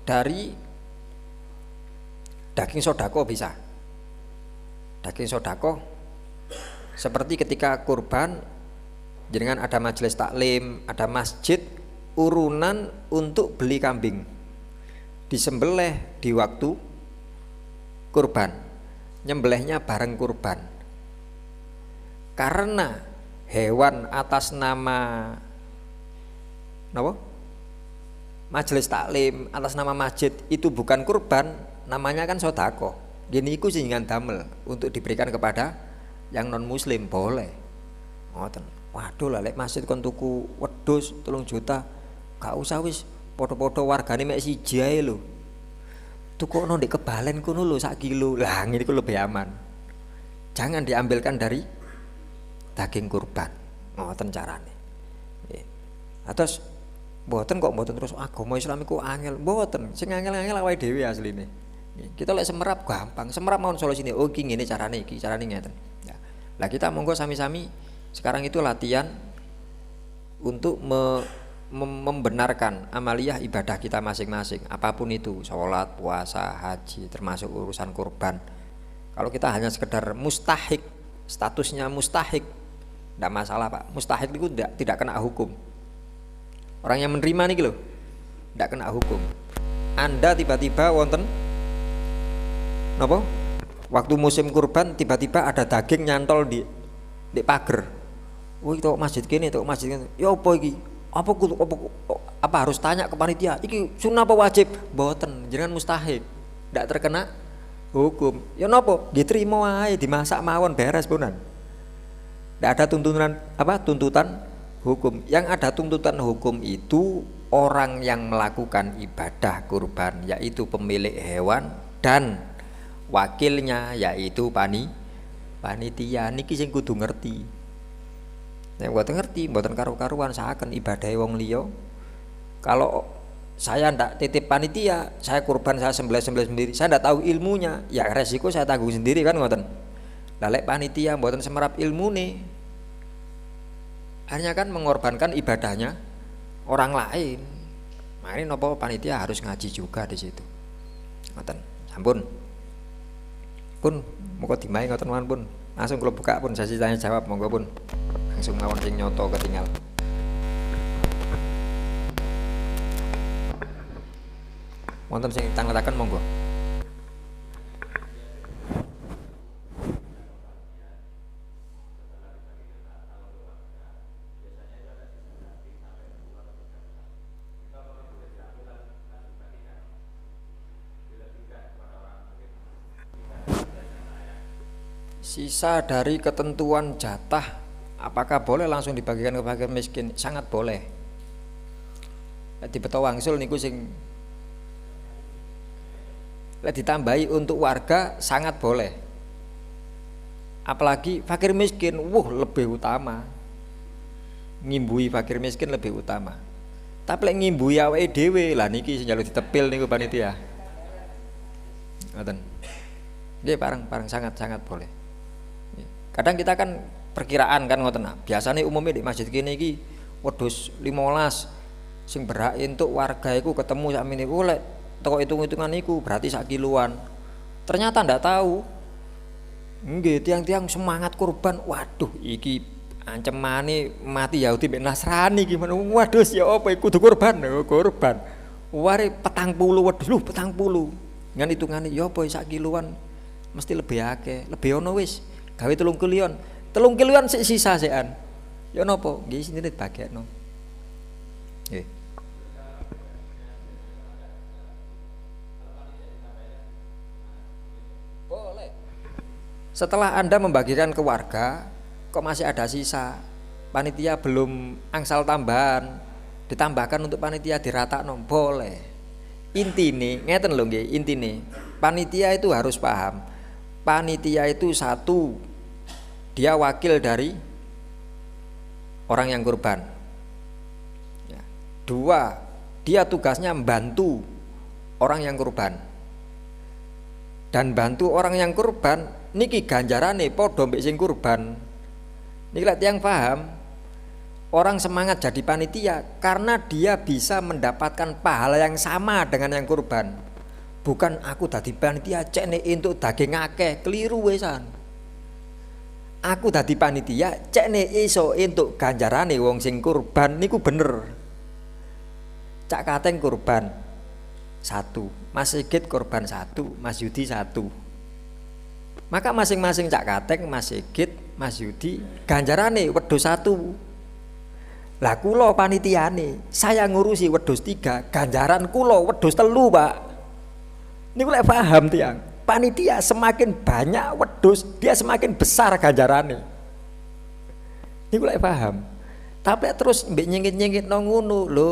dari daging sodako bisa. Daging sodako seperti ketika kurban jenengan ada majelis taklim, ada masjid, urunan untuk beli kambing disembelih di waktu kurban, nyembelihnya bareng kurban. Karena hewan atas nama majelis taklim, atas nama masjid itu bukan kurban, namanya kan sodako. Gini iku singgan damel untuk diberikan kepada yang non muslim boleh. Ngoten. Waduh lah lek masjid kon tuku wedhus 3 juta, gak usah wis podo-podo wargane mek siji ae lho. Tukokno ndek kebalen kono lho sak kilo. Lah ngene iku lebih aman. Jangan diambilkan dari daging kurban. Ngoten carane. Nggih. Atus mboten terus agama Islam iku angel, mboten. Sing angel-angel awake dhewe asline. Kita lek semerap gampang, semerap mau solusine. Oh iki ngene carane ngeten. Ya. Lah kita monggo sami-sami sekarang itu latihan untuk membenarkan amaliyah ibadah kita masing-masing, apapun itu, sholat, puasa, haji, termasuk urusan kurban. Kalau kita hanya sekedar mustahik, statusnya mustahik, tidak masalah Pak. Mustahik itu tidak kena hukum. Orang yang menerima nih loh, tidak kena hukum. Anda tiba-tiba wonten, napa? Waktu musim kurban tiba-tiba ada daging nyantol di pager. Wah itu masjid kene, ya apa iki? Apa harus tanya ke panitia? Iki sunnah apa wajib? Mboten, jenengan mustahik. Ndak terkena hukum. Ya napa? Diterima wae, dimasak mawon beres punan. Tidak ada tuntutan hukum. Yang ada tuntutan hukum itu orang yang melakukan ibadah kurban, yaitu pemilik hewan dan wakilnya, yaitu panitia. Niki sing kudu ngerti. Nek mboten ngerti, mboten karu-karuan saken ibadah wong liya. Kalau saya ndak titip panitia, saya kurban, saya sembelih sendiri, saya ndak tahu ilmunya, ya resiko saya tanggung sendiri kan ngoten. Lah lek panitia mboten semerap ilmune, hanya kan mengorbankan ibadahnya orang lain. Makanya nopo panitia harus ngaji juga di situ. Ngoten. Sampun. Pun monggo dimae ngoten mawon pun. Langsung kula buka pun sesi tanya jawab monggo pun. Langsung mawon sing nyoto ketinggal. Wonten sing tangletaken monggo. Sisa dari ketentuan jatah, apakah boleh langsung dibagikan ke fakir miskin? Sangat boleh. Lek dibeto wangsul niku sing lek ditambahi untuk warga sangat boleh. Apalagi fakir miskin, lebih utama. Ngimbui fakir miskin lebih utama. Tapi lek ngimbui awake dhewe, lah niki sing njaluk ditepil niku panitia. Ngoten. Nggih, parang sangat boleh. Kadang kita kan perkiraan kan ngoten. Biasanya umumnya di masjid kene iki wedhus 15 sing berhak entuk warga iku ketemu sak niku lek toko hitung-hitungan iku berarti sak kiloan. Ternyata ndak tahu. Nggih, tiang-tiang semangat kurban. Waduh, iki ancemane mati Yahudi mek Nasrani gimana? Waduh, ya apa iku kudu kurban. Kurban. Ware 40 wedhus, 40. Ngan hitungane ya apa sak kiloan mesti lebih akeh. Lebih ono wis. Gawe 3 kiloan sik sisa sekan. Ya napa? Nggih sini dibagekno. Nggih. Boleh. Setelah Anda membagikan ke warga, kok masih ada sisa, panitia belum angsal tambahan, ditambahkan untuk panitia diratakno, boleh. Intine ngeten lho nggih, intine panitia itu harus paham. Panitia itu satu, dia wakil dari orang yang kurban. Ya. 2, dia tugasnya membantu orang yang kurban. Dan bantu orang yang kurban niki ganjarane padha mbek sing kurban. Niki lek tiyang paham, orang semangat jadi panitia karena dia bisa mendapatkan pahala yang sama dengan yang kurban. Bukan aku dadi panitia cek nek entuk daging akeh, keliru wesan. Aku dadi panitia cek nek iso entuk ganjarane wong sing kurban niku bener. Cak Kateng kurban 1, Mas Sigit kurban 1, Mas Yudi 1. Maka masing-masing Cak Kateng, Mas Sigit, Mas Yudi ganjarane wedhus 1. Lah kula panitiane, saya ngurusi wedhus 3, ganjaran kula wedhus 3, Pak. Niku lek paham tiang. Panitia semakin banyak wedhus, dia semakin besar ganjarane. Niku lek paham. Tapi terus mbek nyengit-nyengit nang ngono lho,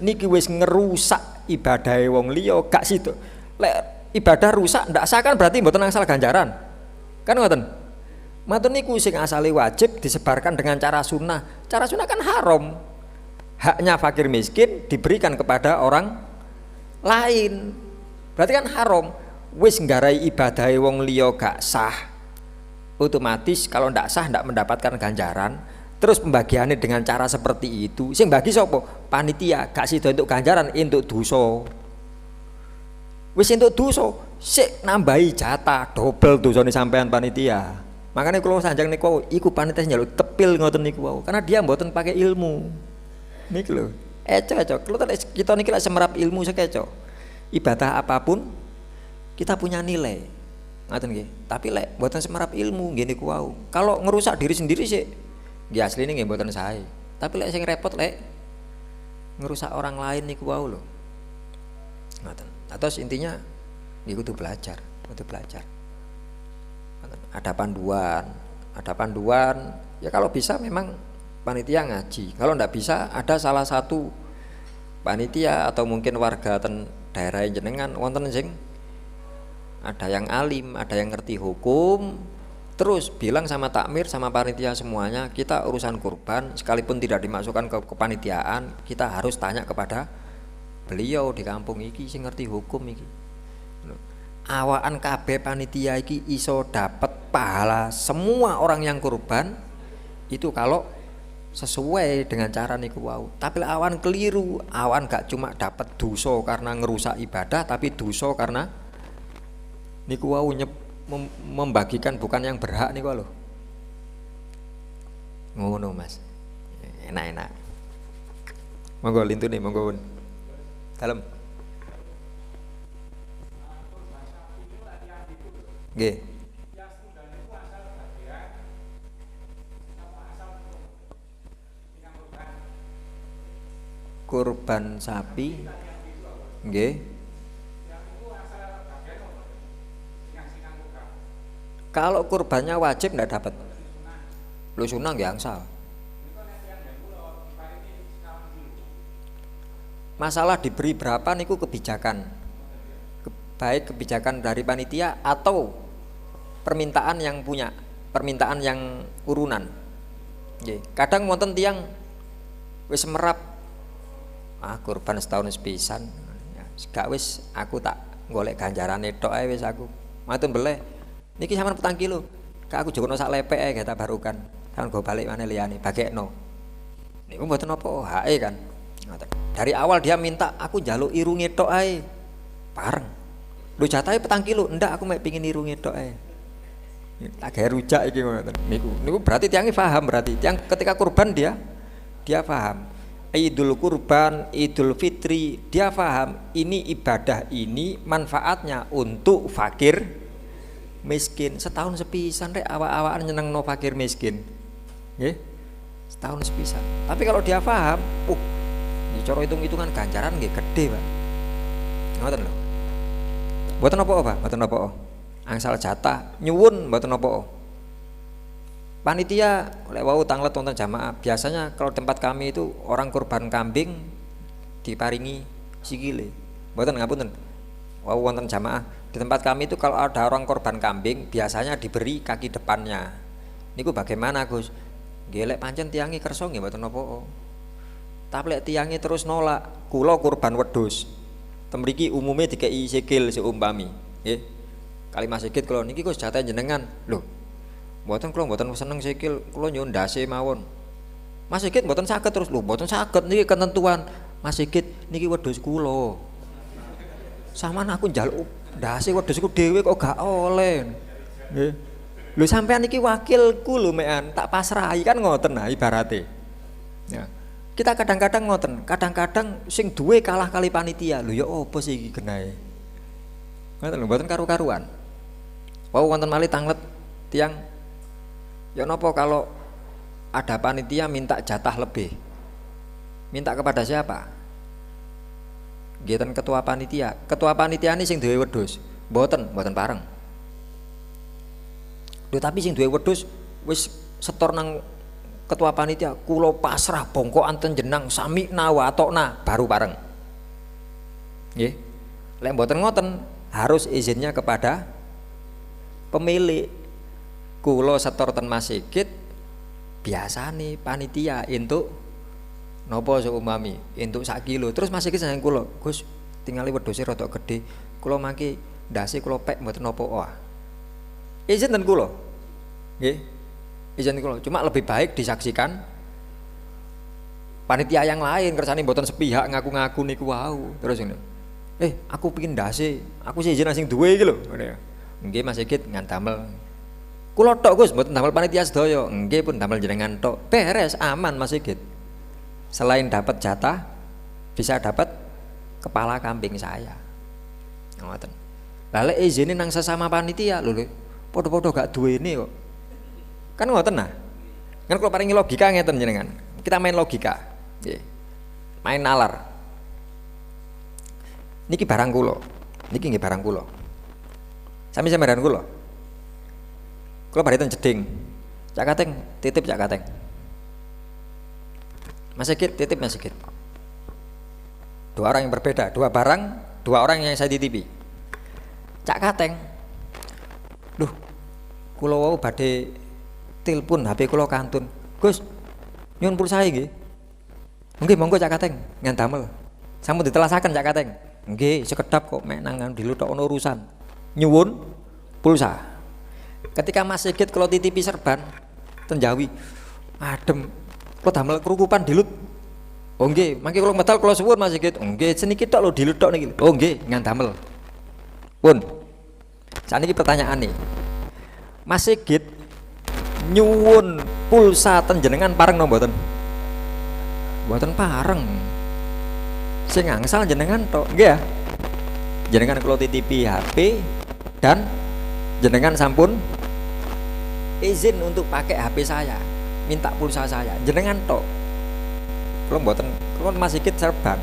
niki wis ngerusak ibadahe wong liya, gak situ. Lek ibadah rusak ndak sah kan berarti mboten angsal ganjaran. Kan ngoten. Matur niku sing asale wajib disebarkan dengan cara sunnah. Cara sunnah kan haram. Haknya fakir miskin diberikan kepada orang lain. Berarti kan haram. Wis nggarai ibadahe wong liya gak sah, otomatis kalau ndak sah ndak mendapatkan ganjaran. Terus pembagiannya dengan cara seperti itu, sing bagi sapa? Panitia, gak sida untuk ganjaran, entuk dosa. Wis entuk dosa, sik nambahi jatah, dobel dosane sampean panitia. Makanya kalau sanjang niku iku panitia njaluk tepil ngoten niku wau, karena dia mboten pakai ilmu. Niki lho, eco. Kalau kita niki lek semerap ilmu sekeco. Ibadah apapun kita punya nilai, ngaten nggih. Tapi lek mboten semerap ilmu nggih niku wau. Kalau ngerusak diri sendiri sih, nggih asline nggih mboten sae. Tapi lek sing repot lek ngerusak orang lain niku wau lho. Ngaten. Terus intinya nggih kudu belajar. Ada panduan Ya kalau bisa memang panitia ngaji. Kalau ndak bisa ada salah satu panitia atau mungkin warga daerah jenengan wonten sing ada yang alim, ada yang ngerti hukum, terus bilang sama takmir sama panitia semuanya, kita urusan kurban sekalipun tidak dimasukkan ke kepanitiaan, kita harus tanya kepada beliau di kampung iki sing ngerti hukum iki. Awaan kabeh panitia iki iso dapat pahala semua orang yang kurban itu kalau sesuai dengan cara niku wau. Tapi awan keliru, awan gak cuma dapat dosa karena ngerusak ibadah, tapi dosa karena niku wau membagikan bukan yang berhak niku lho. Ngono Mas. Enak-enak. Monggo lintune monggo. Dalem. Nggih. Kurban sapi. Nggih. Kalau kurbannya wajib ndak dapat. Lu sunah nggih angsal. Masalah diberi berapa niku kebijakan. Baik kebijakan dari panitia atau permintaan yang punya, permintaan yang urunan. Nggih. Kadang wonten tiyang wis merap kurban setahun sepisan. Ya, gak wis aku tak golek ganjarane tok ae wis aku. Matur beleh. Niki sampean 4 kilo. Kak aku jogono sak lepek ae gak barukan. Sampeyan go balik maneh liyane bagekno. Niku mboten apa hae kan. Dari awal dia minta aku njaluk irunge tok ae. Pareng. Lho jatahe 4 kilo. Ndak aku mek pengin irunge tok ae. Tak gawe rujak iki ngoten. Niku berarti tiange paham berarti. Tiang ketika kurban dia paham. Idul Kurban, Idul Fitri, dia paham ini ibadah ini manfaatnya untuk fakir miskin. Setahun sepisan rek awak-awakan nyenengno fakir miskin. Nggih. Setahun sepisan. Tapi kalau dia paham, ini cara hitung-hitungan ganjaran nggih gede, Pak. Ngoten lho. Mboten apa-apa, Pak, mboten apa-apa. Angsal jatah nyuwun mboten apa-apa. Panitia oleh wau tanglet wonten jamaah. Biasanya kalau tempat kami itu orang kurban kambing diparingi sikile. Mboten ngapunten. Wau wonten jamaah. Di tempat kami itu kalau ada orang korban kambing biasanya diberi kaki depannya. Niku bagaimana Gus? Gelek pancen tiangi kersa nggih mboten apa-apa. Tapi lek tiangi terus nolak, kula kurban wedhus. Temriki umume dikei sikil seumpami, nggih. Kali Mas Sigit kula niki Gus jatah jenengan. Lho. Mboten kula mboten seneng sikil, kula nyuwun ndase mawon. Mas Sigit mboten saged terus lho, mboten saged niki ketentuan. Mas Sigit niki wedhus kula. Saman aku njaluk ndase wedhusku dhewe kok gak oleh. Nggih. Lho sampean iki wakilku lho mekan, tak pasrahi kan ngoten nah ibarate. Ya. Kita kadang-kadang ngoten, kadang-kadang sing duwe kalah kali panitia. Lho ya apa sih iki genahe? Ngoten lho mboten karu-karuan. Wau wonten malih tanglet tiang ya napa kalau ada panitia minta jatah lebih. Minta kepada siapa? Nggih ketua panitia. Ketua panitia ini sing duwe wedhus. Mboten pareng. Lho tapi sing duwe wedhus wis setor nang ketua panitia, kula pasrah bongkokan ten jenang sami'na wa atokna baru pareng. Nggih. Lek mboten ngoten harus izinnya kepada pemilik. Kula setor ten Mas Sigit biasane panitia entuk napa seumpami entuk 1 kilo. Terus Mas Sigit sayang kula, Gus, tingali wedhuse rada gedhe. Kula mangke ndase kula pek mboten napa wae. Izin ten kula. Nggih. Izin kula. Cuma lebih baik disaksikan panitia yang lain kersane mboten sepihak ngaku-ngaku niku wau. Terus ngene. Aku pengin ndase, aku sing izin sing duwe iki lho. Ngene ya. Nggih Mas Sigit ngandamel. Kula tok Gus, mboten damel panitia sedaya. Nggih pun damel jenengan tok. Beres, aman Mas Sigit. Selain dapat jatah, bisa dapat kepala kambing saya. Ngoten. Lah lek izine nang sesama panitia lho padha-padha gak duwene kok. Kan ngoten nah. Kan kula paringi logika ngeten jenengan. Kita main logika. Nggih. Main nalar. Niki barang kula. Niki nggih barang kula. Sami sampeyan kula. Kula bari ten jeding. Cak Kateng, titip Cak Kateng. Mas Sigit, titip Mas Sigit. Dua orang yang berbeda, dua barang, dua orang yang saya titipi. Cak Kateng, duh, kula wau badhe telepon HP kula kantun. Gus, nyuwun pulsa nggih. Nggih, monggo Cak Kateng, ngandamel. Sampun ditelasaken Cak Kateng. Nggih, sekedap kok mek nang diluthuk ono urusan. Nyuwun pulsa. Ketika Mas Sigit kula titipi serban ten Jawi, adem. Kula damel kerukupan dilut. Oh nggih, mangke kula medal kula suwun Mas Sigit. Oh nggih, seniki tok lho dilut tok niki. Oh nggih, ngandamel. Pun. Saniki pertanyaan nih. Mas Sigit nyuwun pulsa ten jenengan pareng napa mboten? Mboten pareng. Sing angsal jenengan tok, nggih ya. Jenengan kula titipi HP dan jenengan sampun izin untuk pakai HP saya, minta pulsa saya, jenengan tok. Kula mboten, kula Mas Sigit serban.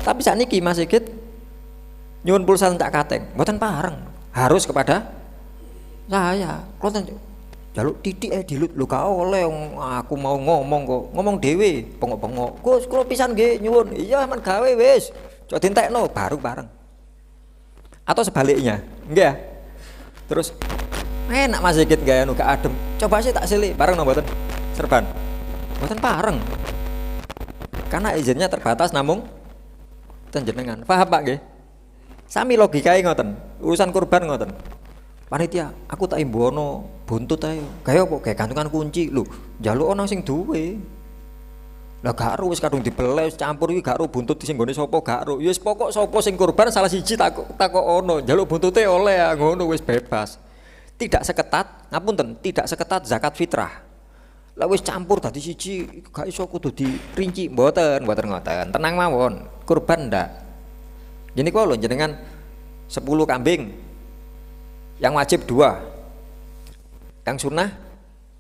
Tapi sakniki Mas Sigit nyuwun pulsa Cak Kateng, mboten pareng, harus kepada saya. Kula jaluk titik dilut lho gak oleh aku mau ngomong kok. Ngomong dhewe, pengok-pengok. Gus, kula pisan nggih nyuwun. Iya men gawe wis. Cok dientekno baru bareng. Atau sebaliknya, nggih ya. Terus enak Mas Sigit gak anu gak adem. Coba sih tak silik bareng no mboten? Serban. Mboten pareng. Karena izinnya terbatas namung ten jenengan. Paham Pak nggih? Sami logikae ngoten. Urusan kurban ngoten. Panitia, aku tak imbono buntut ae. Gawe apa? Gawe gantungan kunci. Lho, njaluk ana sing duwe. Lah gak ro wis kadung dibeleh campur iki gak ro buntut sing nggone sapa gak ro. Ya wis pokok sapa sing kurban salah siji takok ono. Njaluk buntute oleh ngono wis bebas. Tidak seketat, ngapunten, tidak seketat zakat fitrah. Lah wis campur dadi siji gak iso kudu dirinci mboten ngoten. Tenang mawon. Kurban ndak. Jadi kok lho jenengan 10 kambing. Yang wajib 2, yang sunnah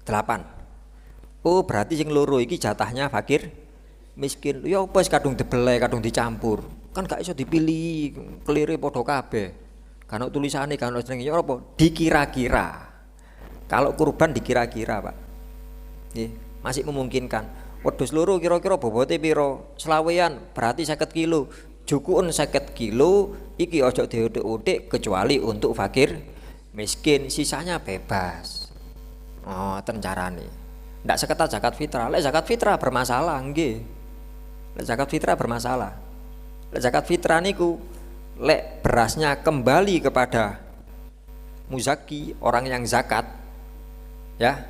8. Oh berarti sing loro iki jatahnya fakir miskin. Ya apa wis kadung dibeleh, kadung dicampur. Kan gak iso dipilih, kelire padha kabeh. Kan tulisane kan jenenge ya apa? Dikira-kira. Kalau kurban dikira-kira, Pak. Nggih, masih memungkinkan. Wedhus loro kira-kira bobote pira? Selawean, berarti 50 kilo. Jukun 50 kilo iki ojo diutik-utik kecuali untuk fakir miskin, sisanya bebas. Oh, ten carane. Ndak seketat zakat fitrah. Lek zakat fitrah bermasalah nggih. Lek zakat fitrah bermasalah. Lek zakat fitrah niku lek berasnya kembali kepada muzaki, orang yang zakat. Ya.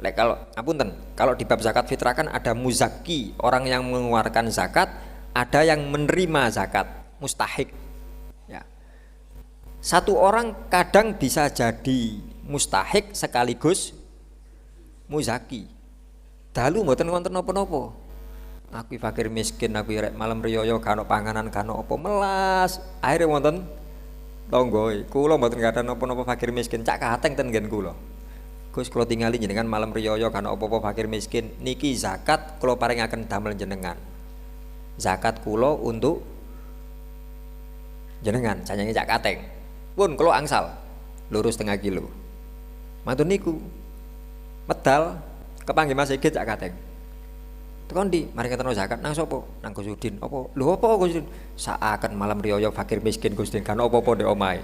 Lek kalau apunten, kalau di bab zakat fitrah kan ada muzaki, orang yang mengeluarkan zakat, ada yang menerima zakat, mustahik. Satu orang kadang bisa jadi mustahik sekaligus muzaki. Dalu mboten wonten napa-napa. Aku fakir miskin, aku rek malam riyoyo gak ono panganan, gak ono apa melas. Akhire wonten tangga. Kula mboten gadah napa-napa fakir miskin, Cak Kateng ten nggen kula. Gus kula tingali jenengan malam riyoyo gak ono apa-apa fakir miskin. Niki zakat kula paringaken damel jenengan. Zakat kula untuk jenengan, janjane Cak Kateng. Pun kalau angsal lurus 0,5 kilo. Mantun niku medal kepanggih Mas Sigit Cak Kateng. Tekan di mari ketemu zakat nang sapa? Nang Gus Udin. Apa? Lho apa Gus Udin? Saaken malam riyoyo fakir miskin Gus Udin kan apa-apa ndek omahe.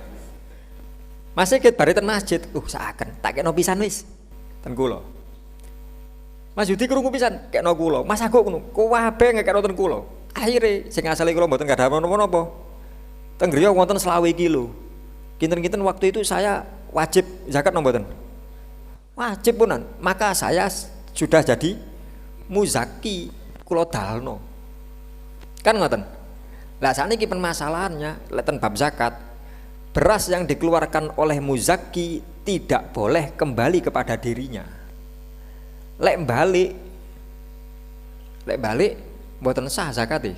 Mas Sigit bari ten masjid. Saaken tak kena pisan wis. Ten kula. Mas Yudi krungu pisan kena kula. Mas aku ngono. Kabeh ngekno ten kula. Akhire sing asale kula mboten gadah napa-napa. Teng griya wonten 20 kilo. Kinten-kinten waktu itu saya wajib zakat mboten? Wajib punan. Maka saya sudah jadi muzaki kula dalno. Kan ngoten. Lah sakniki permasalahannya leten bab zakat. Beras yang dikeluarkan oleh muzaki tidak boleh kembali kepada dirinya. Lek balik mboten sah zakat.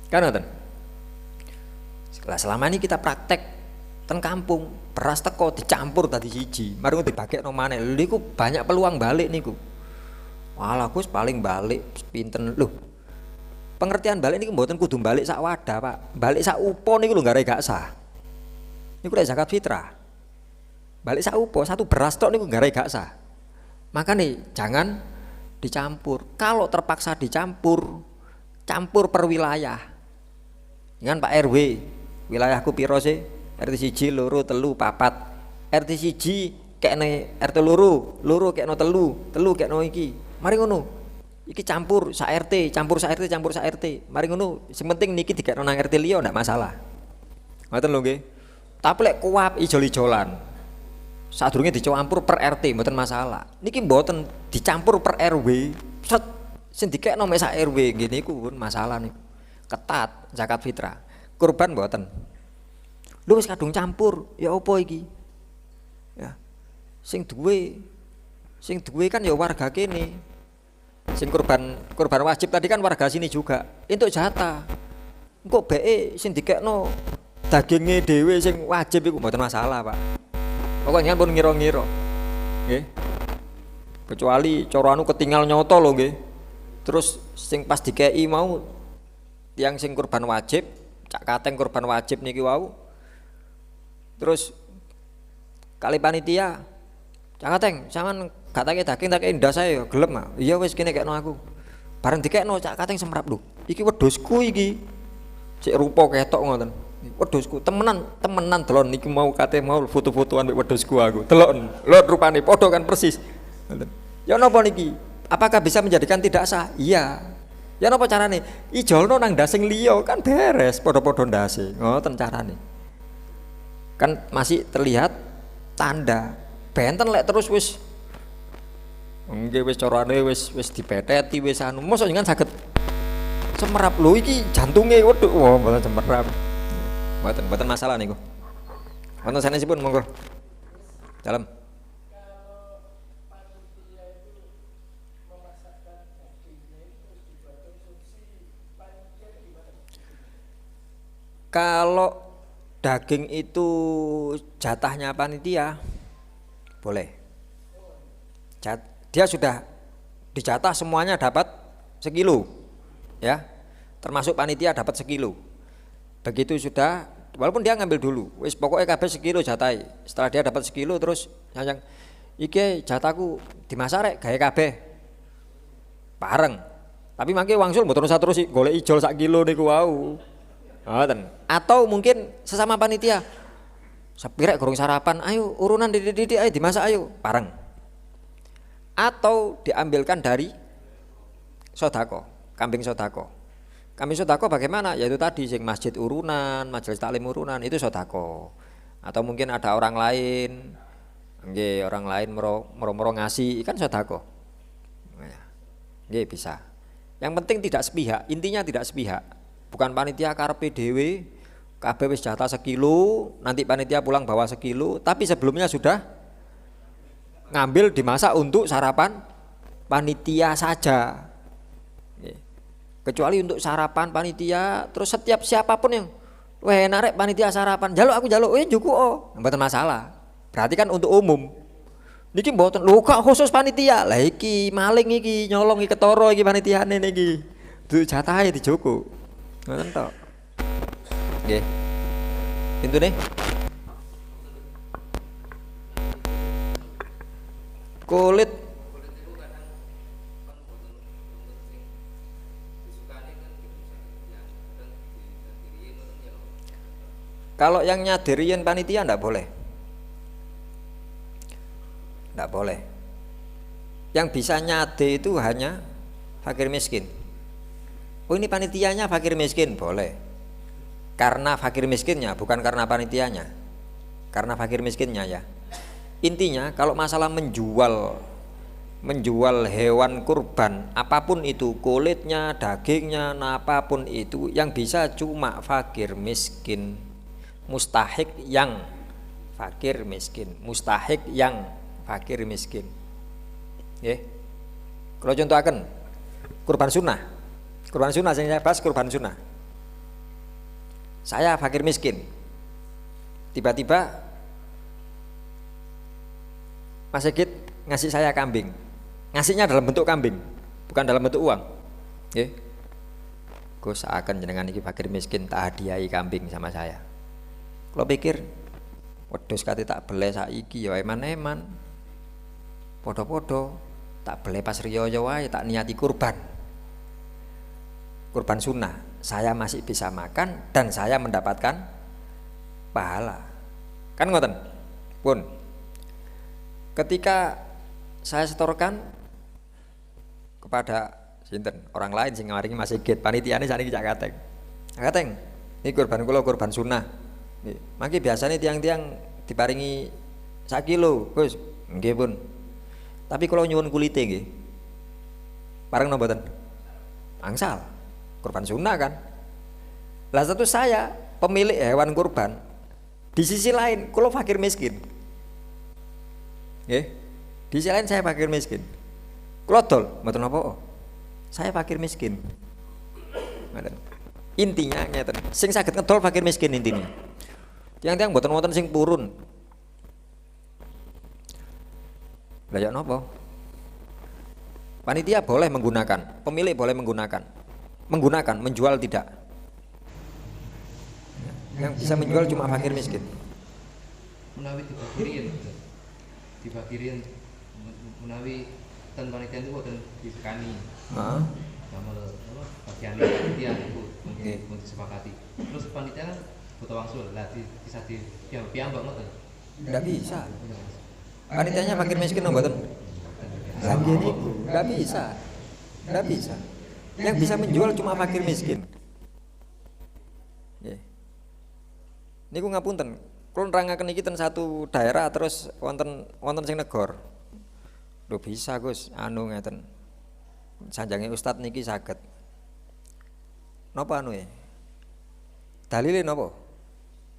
Kan ngoten. Lah selama ini kita praktek ten kampung beras teko dicampur tadi siji mari dibagekno maneh lho niku banyak peluang balik niku. Walah Gus paling balik pinten lho. Pengertian balik niku mboten kudu balik sak wadah, Pak. Balik sak upo niku lho gak sah. Niku lek zakat fitrah. Balik sak upo, satu beras tok niku gak sah. Maka nih jangan dicampur. Kalau terpaksa dicampur, campur per wilayah. Dengan Pak RW, wilayahku piro sih? RT 1, 2, 3, 4. RT 1 kekne RT loro kekno telu kekno iki. Mari ngono. Iki campur sak RT, campur sak RT. Mari ngono, sing penting niki dikekno nang RT liya ndak masalah. Ngoten lho nggih. Tapi lek kuap ijol-ijolan. Sadurunge dicampur per RT mboten masalah. Niki mboten dicampur per RW. Set sing dikekno mek sak RW ngene iku pun masalah niku. Ketat zakat fitrah. Kurban mboten. Lho wis kadung campur, ya apa iki? Ya. Sing duwe kan ya warga kene. Sing kurban wajib tadi kan warga sini juga. Entuk jatah. Engko beke sing dikekno daginge dhewe sing wajib iku mboten masalah, Pak. Pokoknya pun ngira-ngira. Nggih. Kecuali cara anu ketinggal nyoto lho nggih. Terus sing pas dikei mau yang sing kurban wajib, cak kateng kurban wajib niki wau. Terus kali panitia, cak kateng, sampean gak take daging tak ndas saya gelem ah. Iya wis kene kekno aku. Bareng dikekno cak kateng semrap lho. Iki wedhusku iki. Cek rupa ketok ngoten. Wedhusku temenan delon niki mau kate mau foto-fotoan mek wedhusku aku. Delok lho rupane padha kan persis. Ngoten. Ya napa niki? Apakah bisa menjadikan tidak sah? Iya. Ya napa carane? Ijolno nang ndas sing liya kan beres padha-padha ndase. Ngoten carane. Kan masih terlihat tanda. Benten lek terus wis nggih wis carane wis dipeteti wis anu mosok jenengan saged semerap lho iki jantunge waduh wah mboten semerap. Mboten masalah niku. Wonten sanesipun monggo. Dalam kalau daging itu jatahnya panitia boleh. Dia sudah dijatah semuanya dapat sekilo, ya, termasuk panitia dapat sekilo. Begitu sudah, walaupun dia ngambil dulu, wis pokoknya kabeh sekilo jatai. Setelah dia dapat sekilo terus yang iki jatahku dimasak rek gawe kabeh bareng. Tapi mangke wangsul mboten usah terus golek ijol sak kilo niku wau. Ngoten. Atau mungkin sesama panitia. Sepirek gorong sarapan, ayo urunan didik ayo dimasak ayo, bareng. Atau diambilkan dari sodako, kambing sodako. Kambing sodako bagaimana? Yaitu tadi sing masjid urunan, majelis taklim urunan itu sodako. Atau mungkin ada orang lain, nggih orang lain moro-moro ngasih, kan sodako. Nggih bisa. Yang penting tidak sepihak, intinya tidak sepihak. Bukan panitia karepe dhewe kabeh wis jatah sekilo, nanti panitia pulang bawa sekilo, tapi sebelumnya sudah ngambil dimasak untuk sarapan panitia saja. Kecuali untuk sarapan panitia, terus setiap siapapun yang weh narek panitia sarapan, jaluk aku jaluk, njuku oh, mboten masalah. Berarti kan untuk umum. Niki mboten lho kok khusus panitia. Lah iki maling iki nyolong iki ketara iki panitiane niki. Du jatahe dijogo. Ngoten tok. Nggih. Pintune. Kulit kalau yang nyadirian panitia ndak boleh. Ndak boleh. Yang bisa nyade itu hanya fakir miskin. Oh ini panitianya fakir miskin, boleh. Karena fakir miskinnya, bukan karena panitianya. Karena fakir miskinnya ya. Intinya kalau masalah menjual hewan kurban, apapun itu, kulitnya, dagingnya, apapun itu, yang bisa cuma fakir miskin. Mustahik yang fakir miskin. Mustahik yang fakir miskin. Nggih. Kalau contohaken kurban sunnah. Kurban sunnah saya bahas kurban sunnah. Saya fakir miskin. Tiba-tiba Mas Sigit ngasih saya kambing. Ngasihnya dalam bentuk kambing, bukan dalam bentuk uang. Nggih. Gus akan jenengan iki fakir miskin tak hadiahi kambing sama saya. Kalau pikir wedhus kate tak beleh saiki ya eman-eman. Podo-podo tak boleh pas riyo wae tak niati kurban. Kurban sunnah. Saya masih bisa makan dan saya mendapatkan pahala. Kan ngoten? Pun. Ketika saya setorkan kepada sinten orang lain sing maringi Mas Sigit, panitiane saniki Cak Kateng. Cak Kateng, ini kurban kula kurban sunnah. Nggih, mangke biasane tiang-tiang diparingi 1 kilo, Gus. Nggih pun. Tapi kalau nyuwun kulite nggih. Pareng napa mboten? Angsal. Kurban sunnah kan. Lah satu saya pemilik hewan kurban. Di sisi lain kula fakir miskin. Nggih. Di sisi lain saya fakir miskin. Kula dol mboten napa. Saya fakir miskin. Ngoten. Intinya ngeten. Sing saged ngedol fakir miskin intinya. Tiang-tiang mboten wonten sing purun. Lah ya napa? Panitia boleh menggunakan, pemilik boleh menggunakan, menjual tidak. Yang bisa menjual cuma fakir miskin. Menawi dibakirin menawi ten panitia itu boten disekani. Heeh. Damel apa bagian panitia itu mungkin disepakati. Terus panitia kan butuh wangsul lah bisa di piyambak ngoten. Enggak bisa. Panitianya fakir miskin mboten. Lah ngene iku, enggak bisa. Enggak bisa. Yang bisa menjual cuma fakir miskin. Nggih. Niku ngapunten, kula nerangaken iki ten satu daerah terus wonten sing negor. Lho bisa Gus, anu ngeten. Sanjange ustad niki saged. Napa anu e? Dalile napa?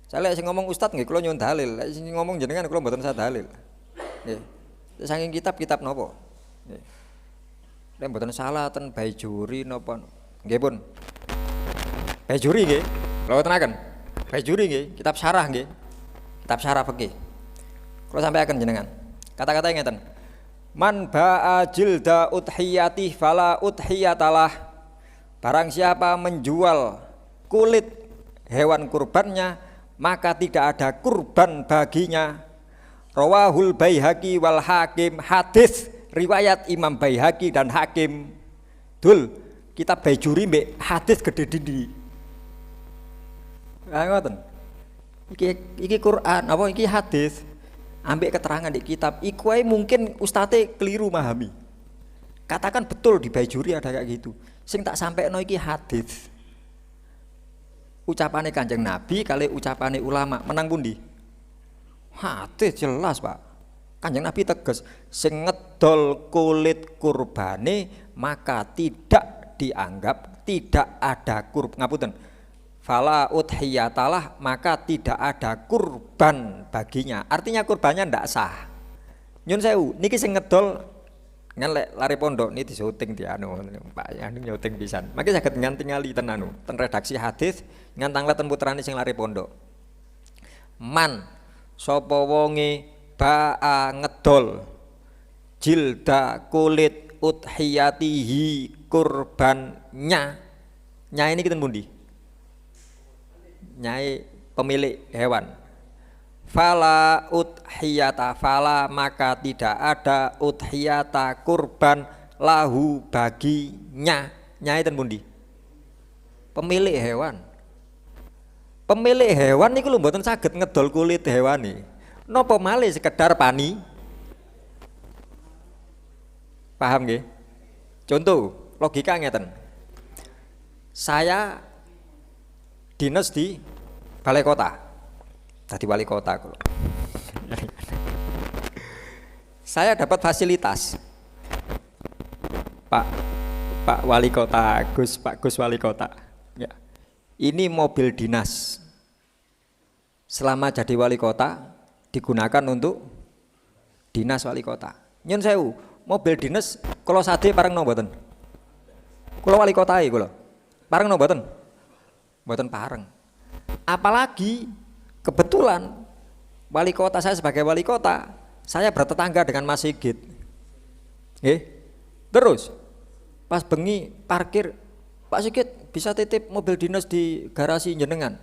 Saya sing ngomong ustad nggih kula nyuwun dalil, lek sing ngomong jenengan kula mboten usah dalil. Nggih. Saking kitab napa? Nggih. Lek mboten salah ten Baijuri napa? Nggih pun. Baijuri nggih. Kula tenaken. Baijuri nggih, kitab syarah nggih. Kitab syarah fikih. Kula sampaikan jenengan. Kata-kata ngeten. Man ba'a jilda udhiyati fala udhiyatalah. Barang siapa menjual kulit hewan kurbannya, maka tidak ada kurban baginya. Rawahul Baihaqi wal Hakim, hadis riwayat Imam Baihaqi dan Hakim. Dul, kitab Baijuri mbek hadis gede dindi. Ah ngoten. Iki Quran, apa iki hadis. Ambek keterangan di kitab iku ae mungkin ustate keliru memahami. Katakan betul di Baijuri ada kayak gitu. Sing tak sampekno iki hadis. Ucapane Kanjeng Nabi kali ucapane ulama menang pundi? Hadis jelas, Pak. Kanjeng Nabi tegas, sing ngedol kulit kurbane maka tidak dianggap tidak ada ngapunten. Fala udhiyatalah, maka tidak ada kurban baginya. Artinya kurbannya ndak sah. Nyun sewu, niki sing ngedol ngelek lari pondok niki disyuting di anu Pak, anu nyuting pisan. Maki saged ngantingali ten anu, ten redaksi hadis ngantang ten putrane sing lari pondok. Man sapa wonge ba'a ngedol jilda kulit udhiyatihi kurbannya. Nya ini kita pundi? Nyai pemilik hewan. Fala udhiyata, fala maka tidak ada udhiyata kurban lahu baginya. Nyai ten pundi? Pemilik hewan. Pemilik hewan niku lho mboten saged ngedol kulit hewane. Napa malih sekedar pani? Paham nggih? Contoh, logika ngeten. Saya dinas di balai kota. Tadi wali kota kula. Saya dapat fasilitas. Pak wali kota, Pak Gus wali kota. Ya. Ini mobil dinas. Selama jadi wali kota digunakan untuk dinas wali kota. Nyun sewu, mobil dinas kula sade pareng napa mboten? Kula wali kota iki kula. Pareng napa mboten? Mboten pareng. Apalagi kebetulan wali kota saya sebagai wali kota, saya bertetangga dengan Mas Sigit. Terus pas bengi parkir, Pak Sigit bisa titip mobil dinas di garasi jenengan.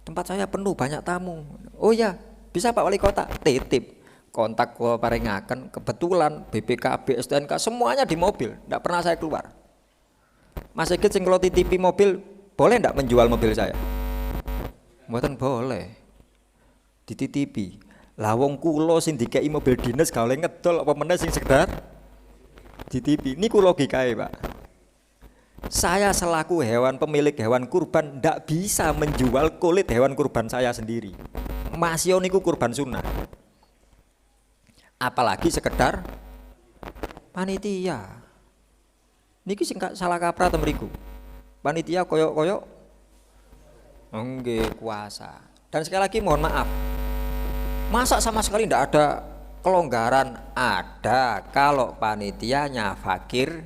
Tempat saya penuh banyak tamu. Oh ya, bisa Pak wali kota, titip. kontak kula paringaken, kebetulan BPKB, STNK semuanya di mobil, ndak pernah saya keluar. Mas Sigit sing kula titipi mobil, boleh ndak menjual mobil saya? Mboten boleh. Dititipi. Lah wong kula sing dikeki mobil dinas gawe ngedol apa meneh sing sekedar ditipi. Niku logikae, Pak. Saya selaku pemilik hewan kurban ndak bisa menjual kulit hewan kurban saya sendiri. Masih niku kurban sunnah. Apalagi sekedar panitia. Niki sing salah kaprah ten mriku. Panitia koyok-koyok nggih kuasa. Dan sekali lagi mohon maaf. Masa sama sekali ndak ada kelonggaran? Ada kalau panitianya fakir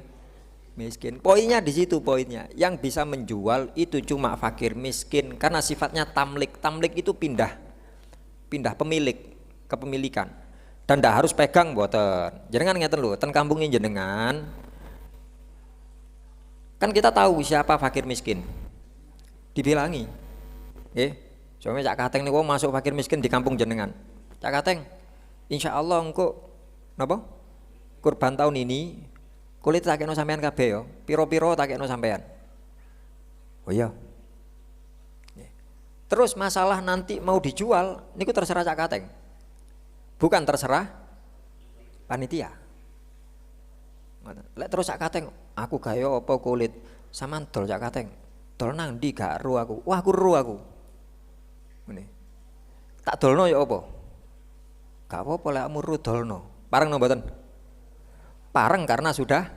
miskin. Poinnya di situ poinnya. Yang bisa menjual itu cuma fakir miskin karena sifatnya tamlik. Tamlik itu pindah pemilik, kepemilikan. Dan ndak harus pegang mboten. Jenengan ngeten lho, ten kampung jenengan kan kita tahu siapa fakir miskin. Dibilangi. Nggih. Soalnya Cak Kateng niku masuk fakir miskin di kampung jenengan. Cak Kateng, insya Allah engko napa? Kurban tahun ini kulit tak kena sampean kabeh ya. Piro-piro tak kena sampean. Oh iya. Terus masalah nanti mau dijual niku terserah Cak Kateng. Bukan terserah panitia. Lek terus Cak Kateng, aku gayo apa kulit sampean dol Cak Kateng. Dol nang ndi gak ro aku. Wah aku ro aku. Ngene. Tak dolno ya apa? Gak apa-apa lek kamu ro dolno. Pareng no mboten? Pareng karena sudah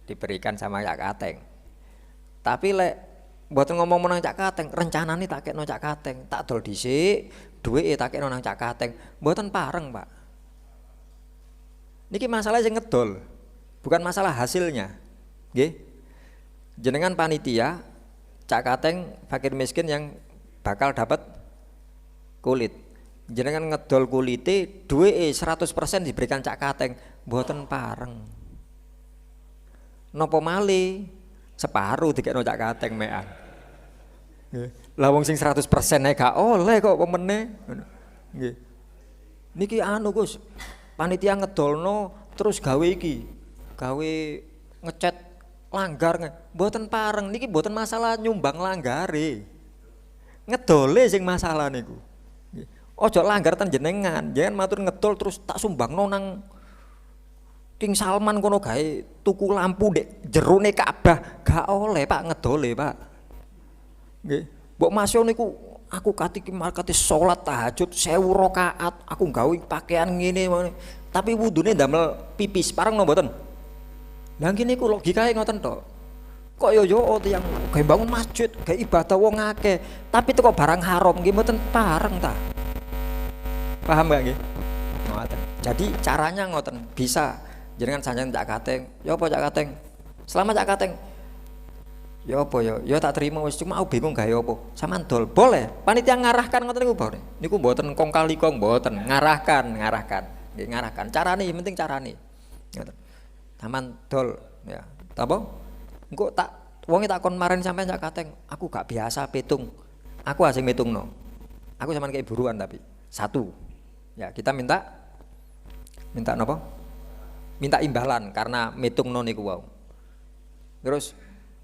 diberikan sama Cak Kateng. Tapi lek mboten ngomong menang Cak Kateng, rencanane tak kekno Cak Kateng, tak dol dhisik, duweke tak kekno nang Cak Kateng. Mboten pareng, Pak. Niki masalah sing ngedol, bukan masalah hasilnya. Nggih. Jenengan panitia Cak Kateng fakir miskin yang bakal dapat kulit. Jenengan ngedol kulite, duweke 100% diberikan Cak Kateng, mboten pareng. Napa malih separuh dikekno Cak Kateng mekan. Lah wong sing 100% ae gak oleh kok pemene. Nggih. Niki anu Gus, panitia ngedolno terus gawe iki, gawe ngecat langgar, mboten pareng. Niki mboten masalah nyumbang langgare. Ngedole sing masalah niku. Ojo langgar ten jenengan, jangan matur ngedol terus tak sumbangno nang King Salman kono gawe tuku lampu ndek jerone Ka'bah, gak oleh Pak ngedole, Pak. Nggih. Mbok masyo niku aku kate salat tahajud 1000 rakaat, aku gawe pakaian ngene. Tapi wudune ndamel pipis, pareng no mboten? Lah ngene iku logikae ngoten tok. Kok yo tiyang gawe bangun masjid, gawe ibadah wong akeh, tapi teko barang haram nggih mboten pareng ta. Paham gak nggih? Ngoten. Jadi caranya ngoten, bisa jenengan sanjang Cak Kateng. Ya apa Cak Kateng? Selama Cak Kateng ya apa ya tak terima wis, cuma aku bingung gawe apa. Sampeyan dol boleh. Panitia ngarahkan ngoten niku boleh. Niku mboten kong kali kong mboten, ngarahkan. Nggih ngarahkan. Carane penting carane. Ngoten. Sampeyan dol ya. Apa? Engko tak wonge tak kon maren sampeyan Cak Kateng, aku gak biasa pitung. Aku asing mitungno. Aku sampean kayak buruan tapi satu. Ya, kita minta napa? Minta imbalan karena mitungno niku wau. Terus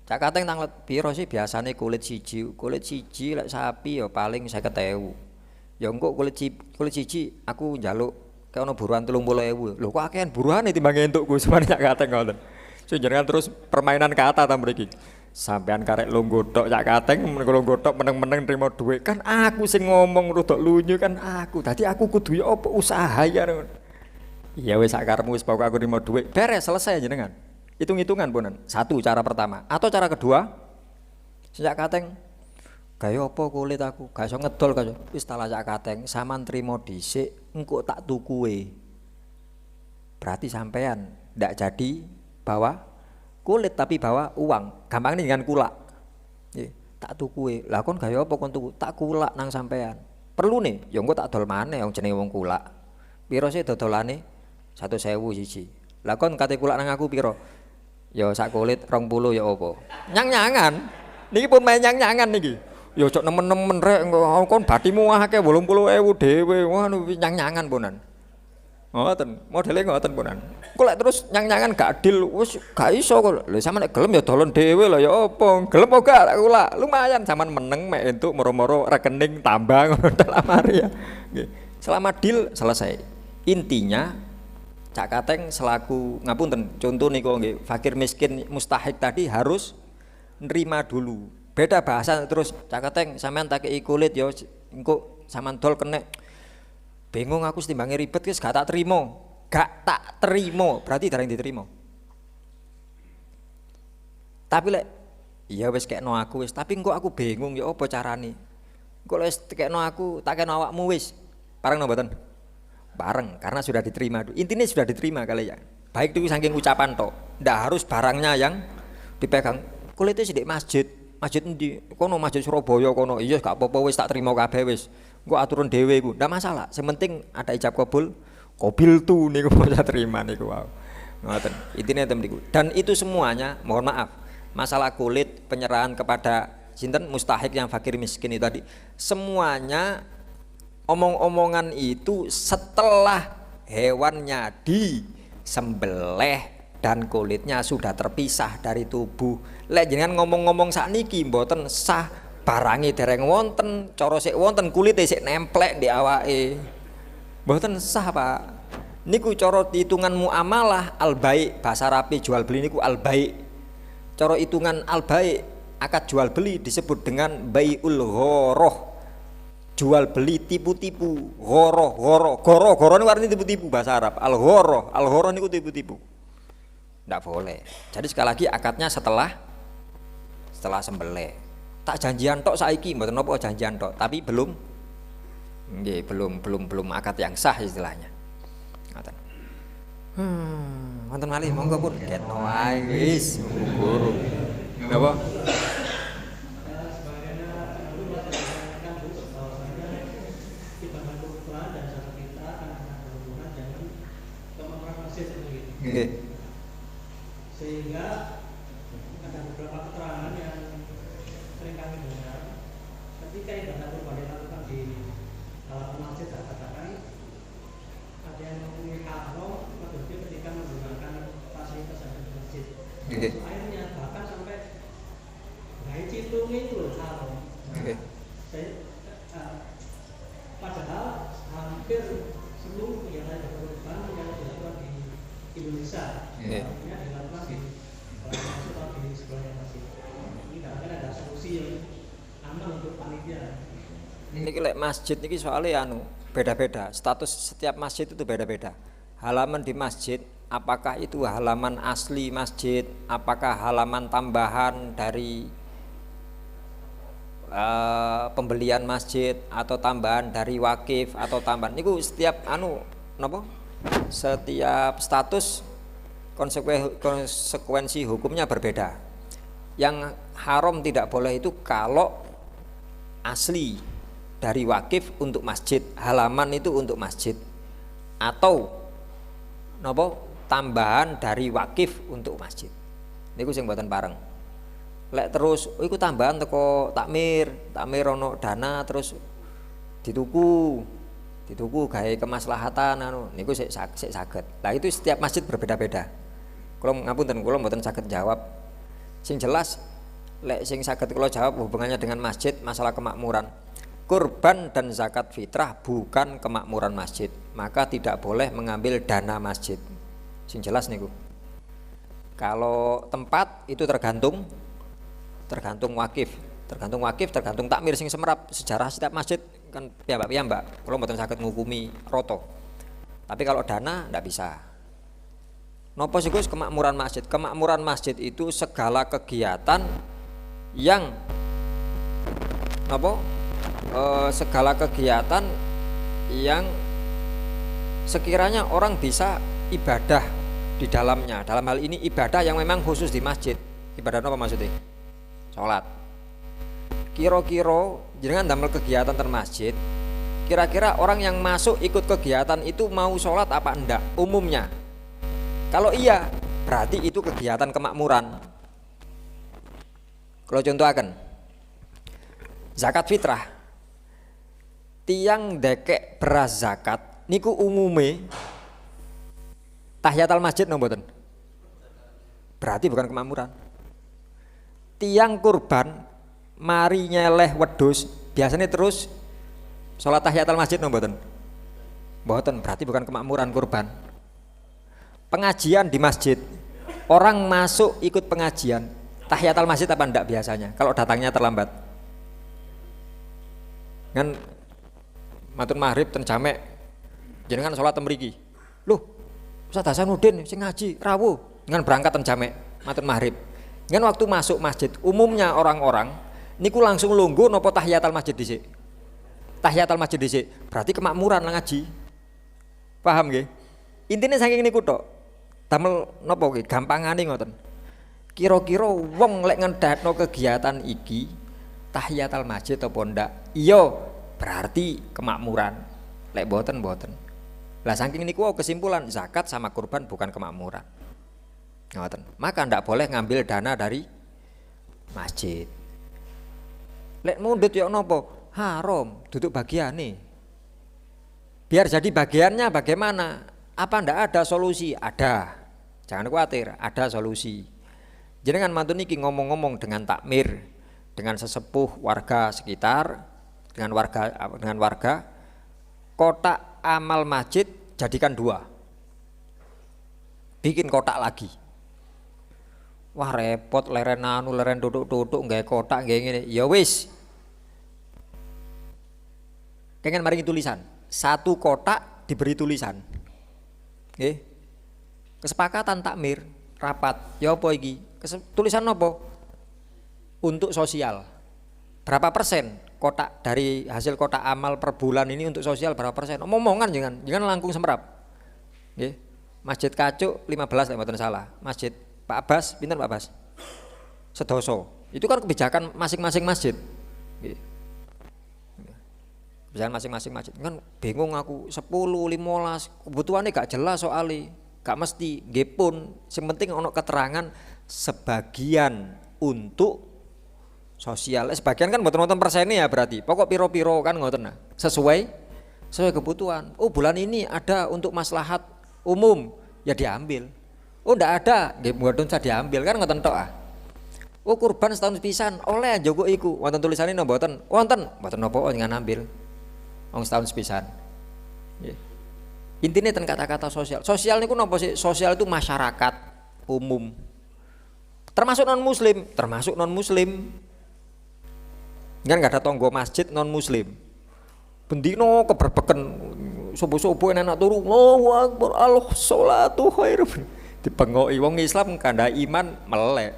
Cak Kateng tanglet piro sih biasane kulit siji lek sapi ya paling 50.000. Ya engko kulit siji aku njaluk kayak ono buruan 30.000. Lho kok akehan buruane timbang entuk Gus Cak Kateng ngoten. Jenengan terus permainan kata ta mriki. Sampean karek lungguh tok Cak Kateng lungguh tok meneng-meneng trimo dhuwit kan aku sing ngomong rudok lunyu kan aku. Dadi aku kudu ya apa usaha ya. Ya wis sak karepmu wis pokok aku trimo dhuwit. Beres selesai jenengan. Hitung-hitungan punan. Satu cara pertama. Atau cara kedua, Cak Kateng gawe apa kulit aku? Gak iso ngedol kaya. Wis tala Cak Kateng sampean trimo dhisik engko tak tukuwe. Berarti sampean ndak jadi bawa kulit tapi bawa uang. Gampang nih dengan kulak. Tak tukuwe. Lah kon gawe apa kon tuku? Tak kulak nang sampean. Perlu nih, ya engko tak dol maneh wong jenenge wong kulak. Piro sih dodolane? 100.000 siji. Lah kon kate kulak nang aku piro? Ya sak kulit 20 ya apa? Nyang-nyangan. Niki pun main nyang-nyangan niki. Ya cok nemen-nemen rek kon batimu akeh 80.000 dhewe. Wah nyang-nyangan punan. Ngoten, modele ngoten punan. Kok lek terus nyang-nyangan gak adil wis gak iso kok. Lho sampean nek gelem ya dolon dhewe lho ya apa? Gelem apa gak kula? Lumayan sampean meneng mek entuk moro-moro rekening tambah ngono dalam hari ya. Nggih. Selama deal selesai. Intinya Cak Kateng selaku ngapunten contoh niku nggih fakir miskin mustahik tadi harus nerima dulu. Beda bahasa terus Cak Kateng sampean tak kei kulit ya engko sampean dol kenek bingung aku setimbangi ribet wis gak tak terima. Gak tak terima, berarti dareng diterima. Tapi lek ya wis kekno aku wis, tapi engko aku bingung ya apa carane. Engko wis kekno aku, tak kena awakmu wis. Pareng mboten? Pareng karena sudah diterima. Intinya sudah diterima kali ya. Baik itu saking ucapan tok. Ndak harus barangnya yang dipegang. Kulite sithik masjid. Masjid endi? Kono masjid Surabaya kono. Iya gak apa-apa wis tak terima kabeh wis. Engko aturan dhewe iku. Ndak masalah. Sing penting ada ijab kabul. Qabil tu niku bisa terima niku wow. Ngoten. Intine tem niku. Dan itu semuanya mohon maaf. Masalah kulit penyerahan kepada sinten mustahik yang fakir miskin itu tadi semuanya omong-omongan itu setelah hewannya disembelih dan kulitnya sudah terpisah dari tubuh. Lek jenengan ngomong-ngomong sakniki mboten sah barange dereng wonten, cara sik wonten kulite sik nemplek di awake. Mboten sah, Pak. Niku cara hitungan muamalah al-bai, bahasa Arabe jual beli niku al-bai. Cara hitungan al-bai akad jual beli disebut dengan baiul ghoroh. Jual beli tipu-tipu, goro niku artinya tipu-tipu bahasa Arab. Al-ghoroh niku tipu-tipu. Ndak boleh. Jadi sekali lagi akadnya setelah sembelih. Tak janjian tok saiki mboten napa janjian tok, tapi belum nggih belum akad yang sah istilahnya. Ngoten. Wonten malih monggo pun ketno wae wis guru. Napa? Okay. Sehingga ada beberapa keterangan yang sering kami dengar ketika ibadah kurban dilakukan di masjid, saya katakan ada yang menghubungi haram berdiri ketika menggunakan fasilitas yang di masjid. Okay. Akhirnya bahkan sampai gaya citung itu haram. Okay. Padahal hampir seluruh kegiatan ibadah kurban yang dilakukan di Indonesia, artinya dilakukan di masjid atau di sekolahnya masjid. Ini kadang-kadang ada solusi yang aman untuk panitia. Ini lek masjid niki soalnya beda-beda. Status setiap masjid itu beda-beda. Halaman di masjid, apakah itu halaman asli masjid, apakah halaman tambahan dari pembelian masjid atau tambahan dari wakif atau tambahan niku setiap napa? Setiap status konsekuensi hukumnya berbeda. Yang haram tidak boleh itu kalau asli dari wakif untuk masjid, halaman itu untuk masjid, atau napa tambahan dari wakif untuk masjid. Niku sing mboten pareng. Lek terus iku tambahan teko takmir ono dana terus dituku gawe kemaslahatan niku sik saged. Lah itu setiap masjid berbeda-beda. Kula ngapunten kula mboten saged jawab. Sing jelas lek sing saged kula jawab hubungannya dengan masjid masalah kemakmuran. Kurban dan zakat fitrah bukan kemakmuran masjid, maka tidak boleh mengambil dana masjid. Sing jelas niku. Kalau tempat itu tergantung wakif, tergantung takmir sing semerap. Sejarah setiap masjid kan piyambak, kalau mboten saged ngukumi roto. Tapi kalau dana ndak bisa. Nopo sih Gus kemakmuran masjid? Kemakmuran masjid itu segala kegiatan yang segala kegiatan yang sekiranya orang bisa ibadah di dalamnya. Dalam hal ini ibadah yang memang khusus di masjid. Ibadah apa maksudnya? Sholat. Kira-kira jenengan damel kegiatan termasjid, kira-kira orang yang masuk ikut kegiatan itu mau sholat apa enggak umumnya? Kalau iya, berarti itu kegiatan kemakmuran. Kalau contohaken zakat fitrah, tiang dekek beras zakat niku umume Tahiyatul masjid no mboten? Berarti bukan kemakmuran. Tiang kurban mari nyeleh wedhus biasanya terus sholat tahiyatul masjid no mboten? Mboten, berarti bukan kemakmuran kurban. Pengajian di masjid, orang masuk ikut pengajian, tahiyatul masjid apa enggak biasanya kalau datangnya terlambat? Kan matur maghrib ten jamek jenengan sholat ten mriki. Loh, Ustaz Hasanuddin sing ngaji rawuh dengan berangkat ten jamek matur maghrib. Kan waktu masuk masjid umumnya orang-orang niku langsung lungguh napa tahiyatul masjid dhisik? Tahiyatul masjid dhisik. Berarti kemakmuran lah ngaji. Paham nggih? Intine saking niku tok. Damel napa nggih gampangane ngoten. Kira-kira wong lek ngendhatno kegiatan iki tahiyatul masjid apa ndak? Iya, berarti kemakmuran. Lek boten. Lah saking niku kesimpulan zakat sama kurban bukan kemakmuran. Ngoten. Maka ndak boleh ngambil dana dari masjid. Lek mundut ya napa? Haram, duduk bagiane. Biar jadi bagiannya bagaimana? Apa ndak ada solusi? Ada. Jangan khawatir, ada solusi. Jenengan mantun niki ngomong-ngomong dengan takmir, dengan sesepuh warga sekitar, dengan warga kotak amal masjid jadikan 2. Bikin kotak lagi. Wah repot leren duduk nggawe kotak nggawe ngene. Ya wis. Kengen maringi tulisan. 1 kotak diberi tulisan. Nggih. Kesepakatan takmir, rapat. Ya apa iki? Tulisan apa? Untuk sosial. Berapa persen kotak dari hasil kotak amal per bulan ini untuk sosial berapa persen? Omongan jangan langkung semrap. Nggih. Masjid Kacuk 15 nek mboten salah. Masjid Pak Abbas, pinten Pak Abbas? Sedoso. Itu kan kebijakan masing-masing masjid. Nggih. Kebijakan masing-masing masjid. Kan bingung aku 10, 15 kebutuhannya gak jelas soalnya. Gak mesti nggih pun sing penting ono keterangan sebagian untuk sosial. Sebagian kan mboten-mboten persennya ya berarti. Pokok piro-piro kan ngoten nah. Sesuai kebutuhan. Oh, bulan ini ada untuk maslahat umum ya diambil. Oh, ndak ada, nggih mboten usah diambil kan ngoten tok ah. Oh, kurban setahun pisan oleh njogo iku. Wonten tulisane napa mboten? Wonten. Mboten napa jangan ambil. Wong setahun pisan. Nggih. Intinya ten kata-kata sosial. Sosial niku napa sih? Sosial itu masyarakat umum. Termasuk non muslim. Kan gak ada tonggo masjid non muslim. Bendino keberbeken subuh-subuh enak turu. Allahu Akbar, sholatu khairun. Dipengoki wong Islam kandha iman melek.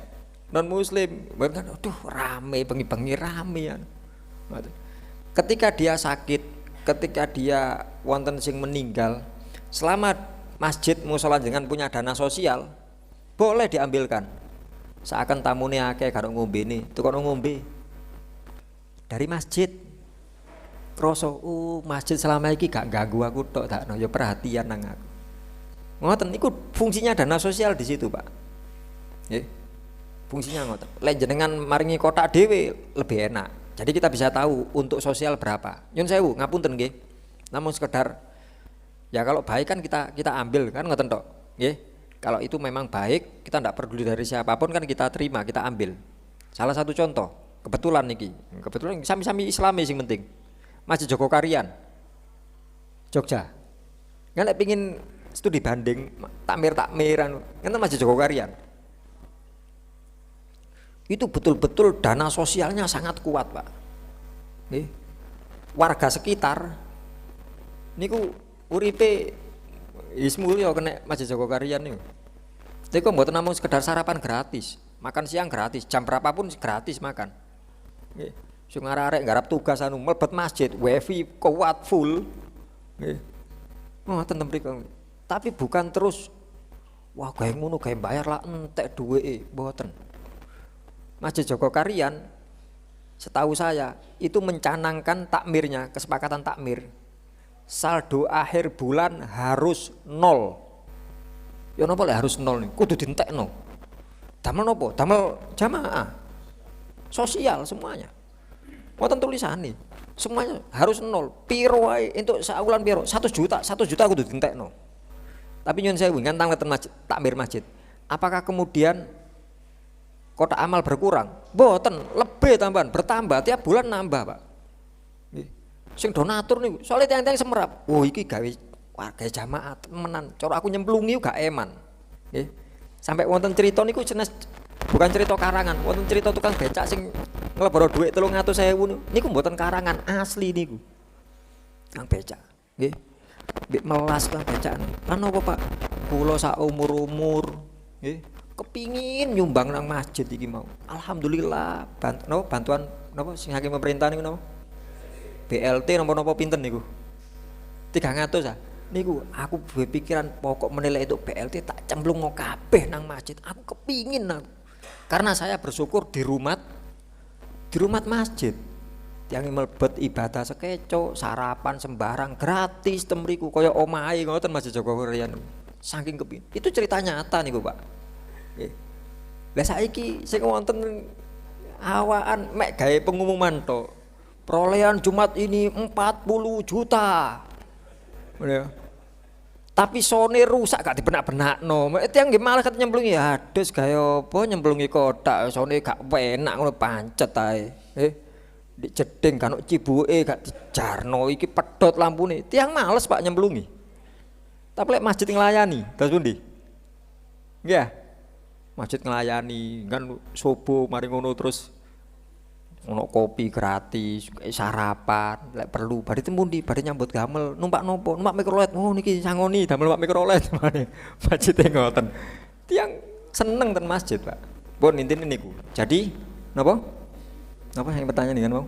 Non muslim, kan aduh rame bengi-bengi ramean. Ketika dia sakit, ketika dia wonten sing meninggal, selama masjid musala dengan punya dana sosial, boleh diambilkan. Seakan tamune akeh karo ngombene, tukono ngombe. Dari masjid. Kroso, masjid selama iki gak ganggu aku tok dakno ya perhatian nang aku. Ngoten niku fungsinya dana sosial di situ, Pak. Nggih. Fungsinya ngoten. Lek jenengan maringi kotak dhewe lebih enak. Jadi kita bisa tahu untuk sosial berapa. Nyun sewu, ngapunten nggih. Namun sekedar ya kalau baik kan kita ambil kan ngoten tok. Nggih. Kalau itu memang baik, kita tidak peduli dari siapapun kan kita terima, kita ambil. Salah satu contoh, kebetulan sami-sami Islami sing penting. Masjid Joko Karian, Jogja. Nggak pingin studi banding takmiran, kan Masjid Joko Karian. Itu betul-betul dana sosialnya sangat kuat, Pak. Nih, warga sekitar, niku uripe ismulyo kena Masjid Joko Karian nih. Tapi kok mboten namung sekedar sarapan gratis, makan siang gratis, jam berapapun gratis makan. Nggih. Sing arek-arek garap tugas anu mlebet masjid, wifi kuat full. Nggih. Ngoten mriku. Tapi bukan terus wah gawe ngono gawe bayar lah entek duweke, mboten. Masjid Joko Karian setahu saya itu mencanangkan takmirnya, kesepakatan takmir. Saldo akhir bulan harus 0. Ya napa lek harus 0 nih? Kudu dientekno. Damel napa? Damel jamaah. Sosial semuanya. Wonten tulisane. Semuanya harus 0. Piro wae entuk saulan piro? 1 juta kudu dientekno. Tapi nyun sewu kan tangleten masjid, takmir masjid. Apakah kemudian kotak amal berkurang? Mboten, lebih tambahan, bertambah tiap bulan nambah, Pak. Nggih. Sing donatur niku, soalnya tiang-tiang semerap. Oh iki gawe warga jamaah temenan. Cara aku nyemplungi gak eman. Nggih. Sampai wonten cerita niku jenis bukan cerita karangan, wonten cerita tukang becak sing ngleboro dhuwit 300.000 niku mboten karangan, asli niku. Tukang becak, nggih. Mbek melas tukang becak. Lan napa, Pak? Kula sak umur-umur, nggih, kepingin nyumbang nang masjid iki mau. Alhamdulillah, bantuan napa sing hakim pemerintah niku napa? BLT napa-napa pinten niku? 300 ah. Niku aku berpikiran pokok menilai itu BLT tak cemplung kabeh nang masjid. Aku kepingin nang. Karena saya bersyukur di rumah masjid. Tiang mlebet ibadah sekeco, sarapan sembarang gratis temriku kaya omahe ngoten Masjid Joko Riyan. Saking kepingin. Itu cerita nyata niku, Pak. Nggih. Lah saiki sing wonten awaan mek gawe pengumuman tok. Perolehan Jumat ini 40 juta. Ya. Tapi sone rusak gak dibenak-benakno. Tiang nggih malah ket nyemplungi adus gaya apa nyemplungi kotak sone gak penak ngono pancet ae. Di jeding kan cibuke gak dijarno iki pedhot lampune. Tiang males Pak nyemplungi. Tapi lek masjid nglayani, terus pundi? Nggih. Masjid nglayani kan subuh mari ngono terus ono kopi gratis, sarapan, lek perlu badhe tempundi, badhe nyambut gamel, numpak nopo? Numpak mikrolet. Oh niki sangoni damel numpak mikrolet. Masjid ngoten. Tiang seneng ten masjid, Pak. Pun intine niku. Jadi napa? Napa yang pertanyaan nih kan, Bang?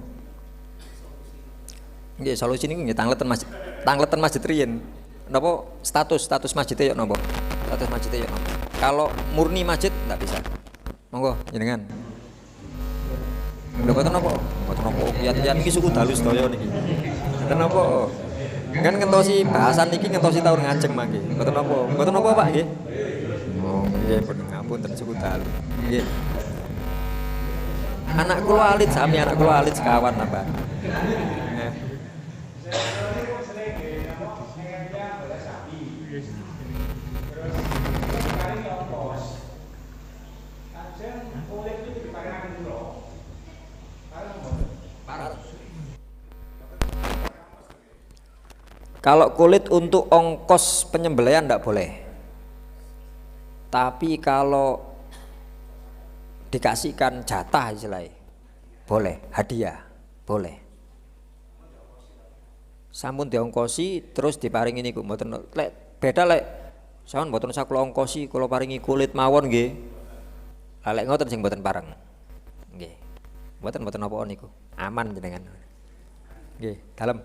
Nggih, solusi niku nggih tangleten masjid. Tangleten masjid riyen. Napa status masjidnya yo napa? Status masjidnya yo napa? Kalau murni masjid enggak bisa. Monggo jenengan. Lho boten napa? Boten napa? Kiat-kiat iki suku dalu sedaya niki. Boten napa? Kan ngentosi bahasan niki ngentosi taun ngajeng mangke. Boten napa? Boten napa, Pak nggih? Oh, nggih ngapunten suku dalu. Nggih. Anak kula alit sami anak kula alit sekawan napa. Kalau kulit untuk ongkos penyembelihan tidak boleh. Tapi kalau dikasihkan jatah istilahnya boleh, hadiah boleh. Sampun diongkosi terus diparingi niku mboten lek beda lek sampun mboten sak kula ongkosi kula paringi kulit mawon nggih. Lah lek ngoten sing mboten pareng. Nggih. Mboten napa niku. Aman jenengan. Nggih, dalem.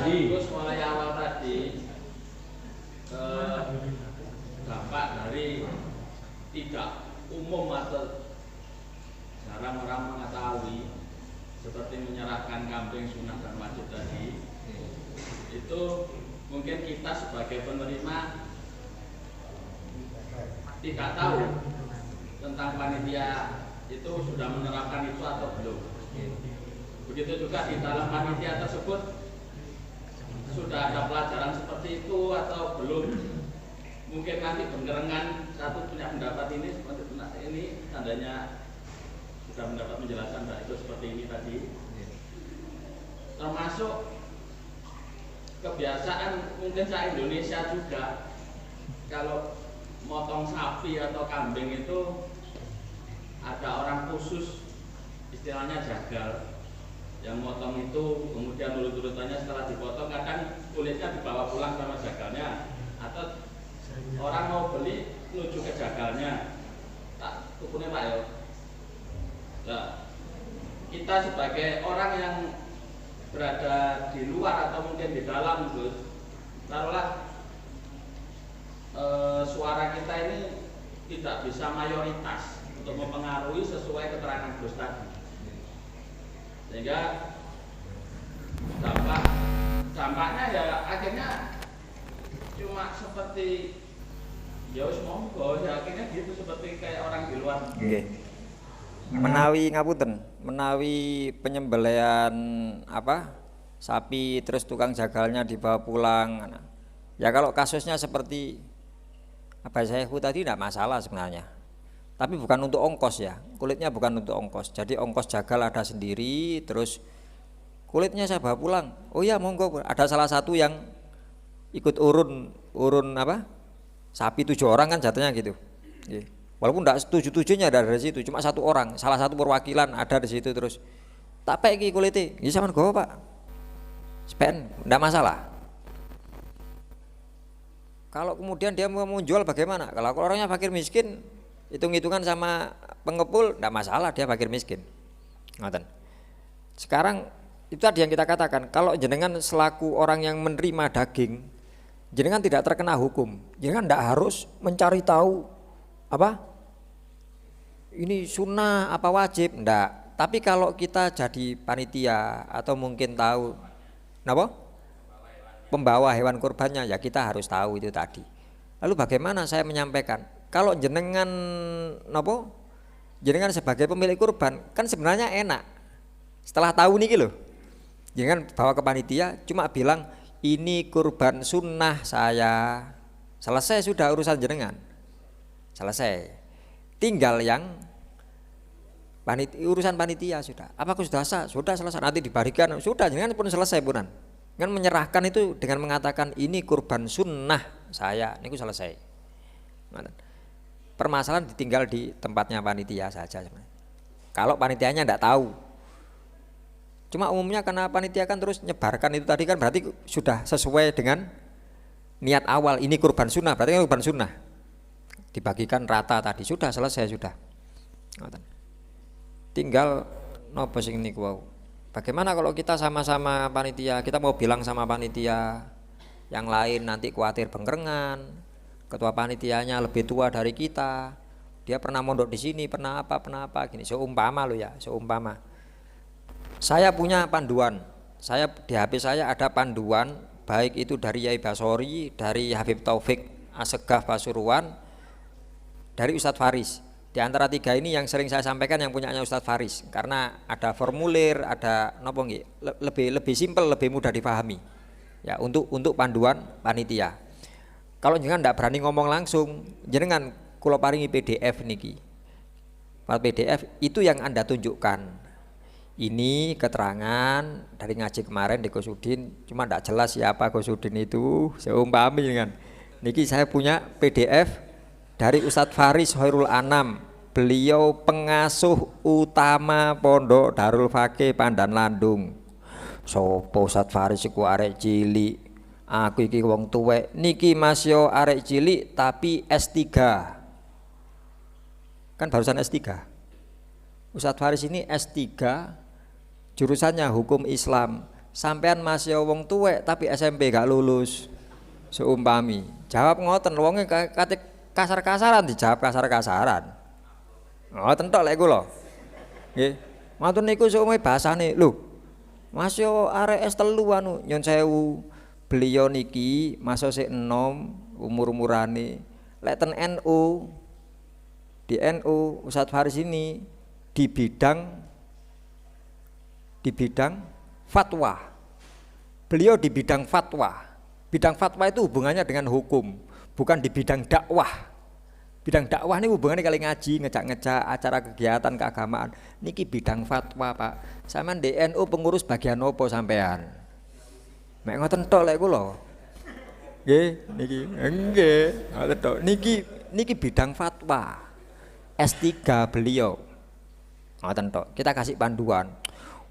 Terus mulai awal tadi dampak dari tidak umum atau jarang orang mengetahui seperti menyerahkan kambing sunah dan wajib tadi, itu mungkin kita sebagai penerima tidak tahu tentang panitia itu sudah menerapkan itu atau belum. Begitu juga di dalam panitia tersebut sudah ada pelajaran seperti itu atau belum. Mungkin nanti bergerengan satu punya pendapat ini seperti ini tandanya sudah mendapat penjelasan bahwa itu seperti ini tadi. Termasuk kebiasaan mungkin saya Indonesia juga kalau motong sapi atau kambing itu ada orang khusus istilahnya jagal yang motong itu, kemudian urut-urutannya setelah dipotong kadang kulitnya dibawa pulang sama jagalnya atau orang mau beli menuju ke jagalnya tak tukunya Pak ya. Nah, kita sebagai orang yang berada di luar atau mungkin di dalam Gus, taruhlah suara kita ini tidak bisa mayoritas untuk mempengaruhi sesuai keterangan Gus tadi, sehingga dampaknya ya akhirnya cuma seperti ya wis monggo ya akhirnya gitu seperti kayak orang di luar. Menawi ngapunten, menawi penyembelihan apa? Sapi terus tukang jagalnya dibawa pulang. Ya kalau kasusnya seperti apa saya tadi tidak masalah sebenarnya. Tapi bukan untuk ongkos ya. Kulitnya bukan untuk ongkos. Jadi ongkos jagal ada sendiri, terus kulitnya saya bawa pulang. Oh ya monggo. Ada salah satu yang ikut urun apa? Sapi 7 orang kan jatuhnya gitu. Walaupun tidak setuju-tujunya ada dari situ, cuma 1 orang, salah satu perwakilan ada di situ terus. Tak pek iki kulite, ya sampean gowo Pak. Sepen, tidak masalah. Kalau kemudian dia mau jual bagaimana? Kalau orangnya fakir miskin, hitung-hitungan sama pengepul, tidak masalah dia fakir miskin. Ngoten. Sekarang itu tadi yang kita katakan, kalau jenengan selaku orang yang menerima daging, jenengan tidak terkena hukum. Jenengan tidak harus mencari tahu apa ini sunnah apa wajib, enggak. Tapi kalau kita jadi panitia atau mungkin tahu kenapa pembawa hewan kurbannya, ya kita harus tahu itu tadi. Lalu bagaimana saya menyampaikan kalau jenengan napa jenengan sebagai pemilik kurban kan sebenarnya enak setelah tahu nih loh, jenengan bawa ke panitia cuma bilang ini kurban sunnah saya, selesai sudah urusan jenengan. Selesai. Tinggal yang urusan panitia sudah. Apakah sudah sah? Sudah selesai. Nanti dibarikan. Sudah. Jangan pun selesai punan. Kan menyerahkan itu dengan mengatakan ini kurban sunnah saya. Ini selesai. Permasalahan ditinggal di tempatnya panitia saja. Kalau panitianya tidak tahu. Cuma umumnya karena panitia kan terus nyebarkan itu tadi kan berarti sudah sesuai dengan niat awal. Ini kurban sunnah. Berarti kan kurban sunnah. Dibagikan rata tadi sudah selesai sudah. Tinggal nopo sing niku wau. Bagaimana kalau kita sama-sama panitia, kita mau bilang sama panitia yang lain nanti khawatir bengkerengan. Ketua panitianya lebih tua dari kita. Dia pernah mondok di sini, pernah apa gini. Seumpama lo ya, seumpama. Saya punya panduan. Saya di HP saya ada panduan baik itu dari Yai Basori, dari Habib Taufik Assegaf Pasuruan, dari Ustadz Faris. Di antara 3 ini yang sering saya sampaikan yang punyanya Ustadz Faris karena ada formulir, ada nopo nggih, lebih simpel, lebih mudah dipahami. Ya, untuk panduan panitia. Kalau jenengan ndak berani ngomong langsung, jenengan kula paringi PDF niki. PDF itu yang Anda tunjukkan. Ini keterangan dari ngaji kemarin di Gosudin, cuma ndak jelas siapa Gosudin itu, seumpami jenengan. Niki saya punya PDF dari Ustadz Faris Hoirul Anam, beliau pengasuh utama Pondok Darul Fakih Pandan Landung. Sopo Ustadz Faris iku arek cilik, aku iki wong tuwek. Niki Mas yo arek cilik tapi S3. Kan barusan S3. Ustadz Faris ini S3, jurusannya hukum Islam. Sampean Mas yo wong tuwek tapi SMP gak lulus. Seumpami. Jawab ngoten wonge kate kasar-kasaran dijawab kasar-kasaran. Ngoten tok lek kula. Nggih. Matur niku seumpama bahasane. Lho. Mas yo arek S3 anu nyon sewu. Beliau niki masuk sik enom umur-umurane. Lek ten NU di NU Ustadz Faris ini di bidang fatwa. Beliau di bidang fatwa. Bidang fatwa itu hubungannya dengan hukum. Bukan di bidang dakwah. Bidang dakwah ini hubungannya kali ngaji, ngejak-ngejak acara kegiatan keagamaan. Niki bidang fatwa, Pak. Sampeyan DNU pengurus bagian opo sampean? Mek ngoten tok lek kula. Nggih, niki. Nggih, ngoten tok. Niki bidang fatwa. S3 beliau. Ngoten tok. Kita kasih panduan.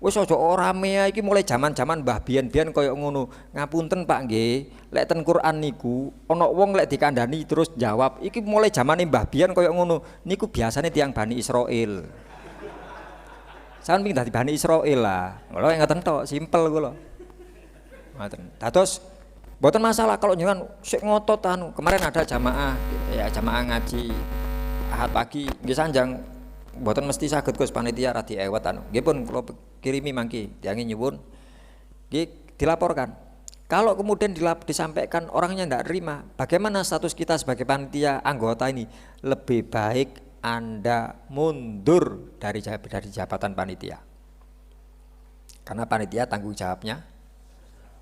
Wis aja rame iki mulai zaman-zaman Mbah biyen-biyen kaya ngono. Ngapunten Pak nggih, lek ten Quran niku ana wong lek dikandani terus jawab, iki mulai zamane Mbah biyen kaya ngono. Niku biasane tiyang Bani Israil. Sampeyan ping dadi Bani Israil lah. Lho ngoten tok, simpel kula. Ngoten. Dados mboten masalah kalau jenengan sik ngotot anu. Kemarin ada jamaah ya jamaah ngaji Ahad pagi nggih sanjang mboten mesti saged Gus panitia ra diewet anu. Nggih pun kula kirimi mangki tiange nyuwun. Nggih dilaporkan. Kalau kemudian disampaikan orangnya tidak terima, bagaimana status kita sebagai panitia anggota ini? Lebih baik Anda mundur dari jabatan panitia. Karena panitia tanggung jawabnya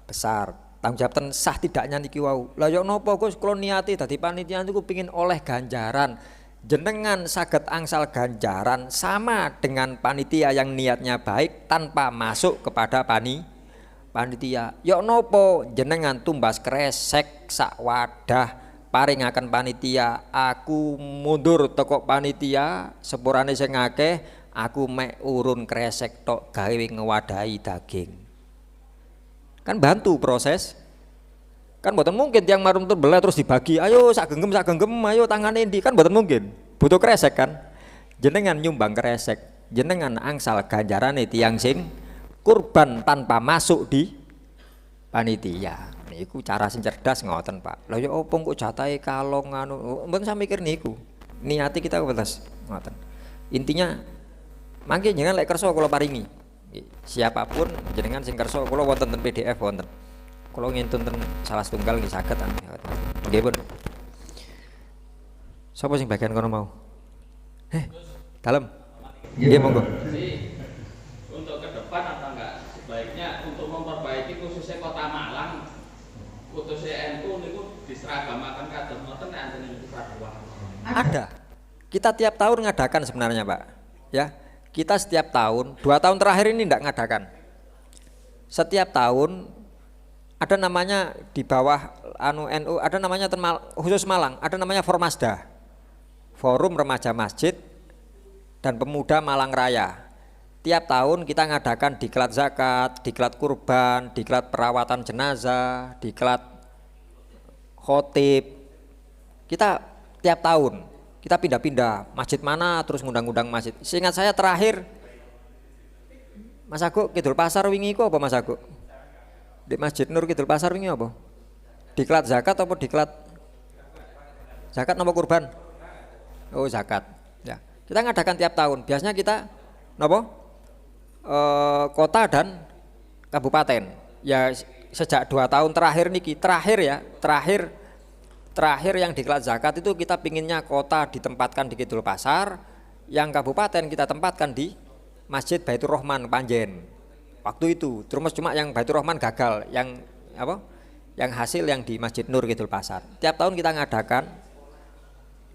besar. Tanggung jawab sah tidaknya niki wau. Lah yo napa Gus kula niati dadi panitia niku pengin oleh ganjaran. Jenengan saged angsal ganjaran sama dengan panitia yang niatnya baik tanpa masuk kepada panitia. Yo nopo jenengan tumbas kresek sak wadah paringaken panitia, aku mundur teko panitia sepurane sing akeh, aku mek urun kresek tok gawe ngewadahi daging. Kan bantu proses. Kan mboten mungkin tiang marum terbelah terus dibagi, ayo sak genggam, ayo tangane ndi, kan mboten mungkin. Butuh kresek kan. Jenengan nyumbang kresek, jenengan angsal ganjarane tiang sing kurban tanpa masuk di panitia. Niku cara sing cerdas ngoten, Pak. Lha ya opo kok jatahe kalong anu, mboten sampe mikir niku. Niati kita kebetas ngoten. Intinya mangke jenengan lek kersa kula paringi. Siapapun jenengan sing kersa kula wonten ten PDF wonten. Kalau ngintun salah setunggal nggih saged nggih pun. Sapa sing bagian kono mau? Dalem. Nggih monggo. Untuk ke depan apa enggak sebaiknya untuk memperbaiki khususnya Kota Malang khususnya NU niku diseragamaken kados ngoten nek anten niku fatwa. Ada. Kita tiap tahun ngadakan sebenarnya, Pak. Ya. Kita setiap tahun, 2 tahun terakhir ini enggak ngadakan. Setiap tahun ada namanya di bawah NU, ada namanya khusus Malang, ada namanya Formasda, Forum Remaja Masjid dan Pemuda Malang Raya. Tiap tahun kita ngadakan diklat zakat, diklat kurban, diklat perawatan jenazah, diklat khotib. Kita tiap tahun kita pindah-pindah masjid mana terus ngundang-undang masjid. Seingat saya terakhir Mas Agus Kidul Pasar wingi iku apa Mas Agus? Di Masjid Nur Kidul Pasar wingi apa? Diklat zakat apa diklat zakat napa kurban? Oh zakat. Ya. Kita ngadakan tiap tahun. Biasanya kita napa? Kota dan kabupaten. Ya sejak 2 tahun terakhir niki, terakhir yang diklat zakat itu kita pinginnya kota ditempatkan di Kidul Pasar, yang kabupaten kita tempatkan di Masjid Baitur Rahman Panjen. Waktu itu, terus cuma yang Baitur Rahman gagal, yang apa? Yang hasil yang di Masjid Nur Kidul Pasar. Tiap tahun kita ngadakan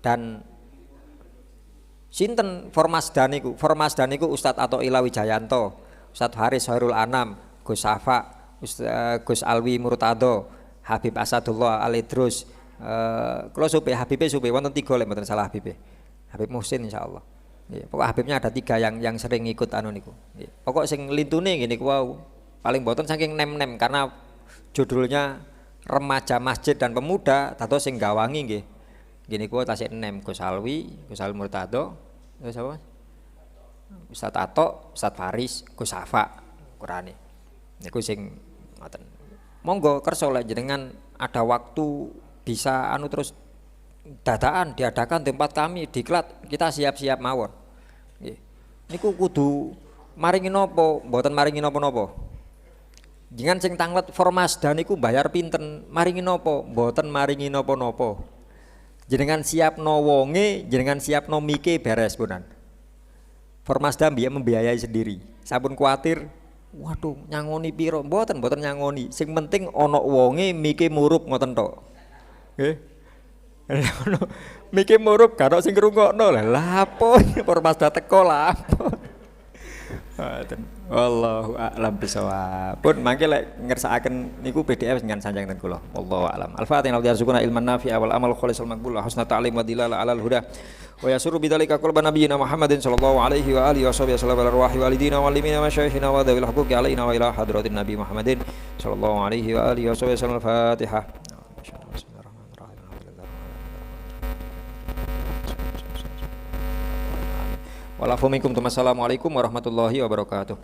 dan sinten Formasda niku Ustadz Ato Ila Wijayanto, Ustadz Haris Hoirul Anam, Gus Safa, Gus Alwi Murtado, Habib Asadullah Al-Idrus, kula supe Habibe supe wonten 3 lek mboten salah Habibe. Habib Muhsin insyaallah. Ya, pokok Habibnya ada 3 yang sering ikut anu niku. Ya, pokok sing lintune ngene ku wau. Paling boten saking nem-nem karena judulnya Remaja Masjid dan Pemuda, dados sing gawangi nggih. Gini ku tasik nem Gus Alwi Murtado, terus apa? Ustaz Ato, Ustaz Faris, Gus Safa, Qurane. Niku sing ngoten. Monggo kersa lek jenengan ada waktu bisa anu terus dadakan diadakan tempat kami diklat, kita siap-siap mawon. Nggih. Niku kudu maringi napa, mboten maringi napa-napa. Jangan sing tanglet Formasda niku bayar pinten, maringi napa, mboten maringi napa-napa. Jenengan siapno wonge, jenengan siapno mike beres punan. Formasda biaya membiayai sendiri. Sampun kuatir, waduh nyangoni piro, mboten nyangoni. Sing penting ana wonge mike murup ngoten tok. Nggih. Mike murup karo sing ngrungokno lha apa Formasda teko lha apa. Wallahu a'lam bishawab. Pun mangke lek ngersakaken niku PDF dengan sanjang ten kula. Wallahu a'lam. Al-Fatihah wa yarzuquna ilman nafi'a wal amal khalisal maqbul wa husna ta'lim wa dilala 'alal huda. Wa yasuru bidzalika qalban nabiyyina Muhammadin sallallahu alaihi wa alihi wasallam ala arwahi walidina wa alimina wa syayikhina wa dzawil huquqi alaina wa ila hadratin nabi Muhammadin sallallahu alaihi wa alihi wasallam. Al-Fatihah. Walafumikum. Assalamualaikum warahmatullahi wabarakatuh.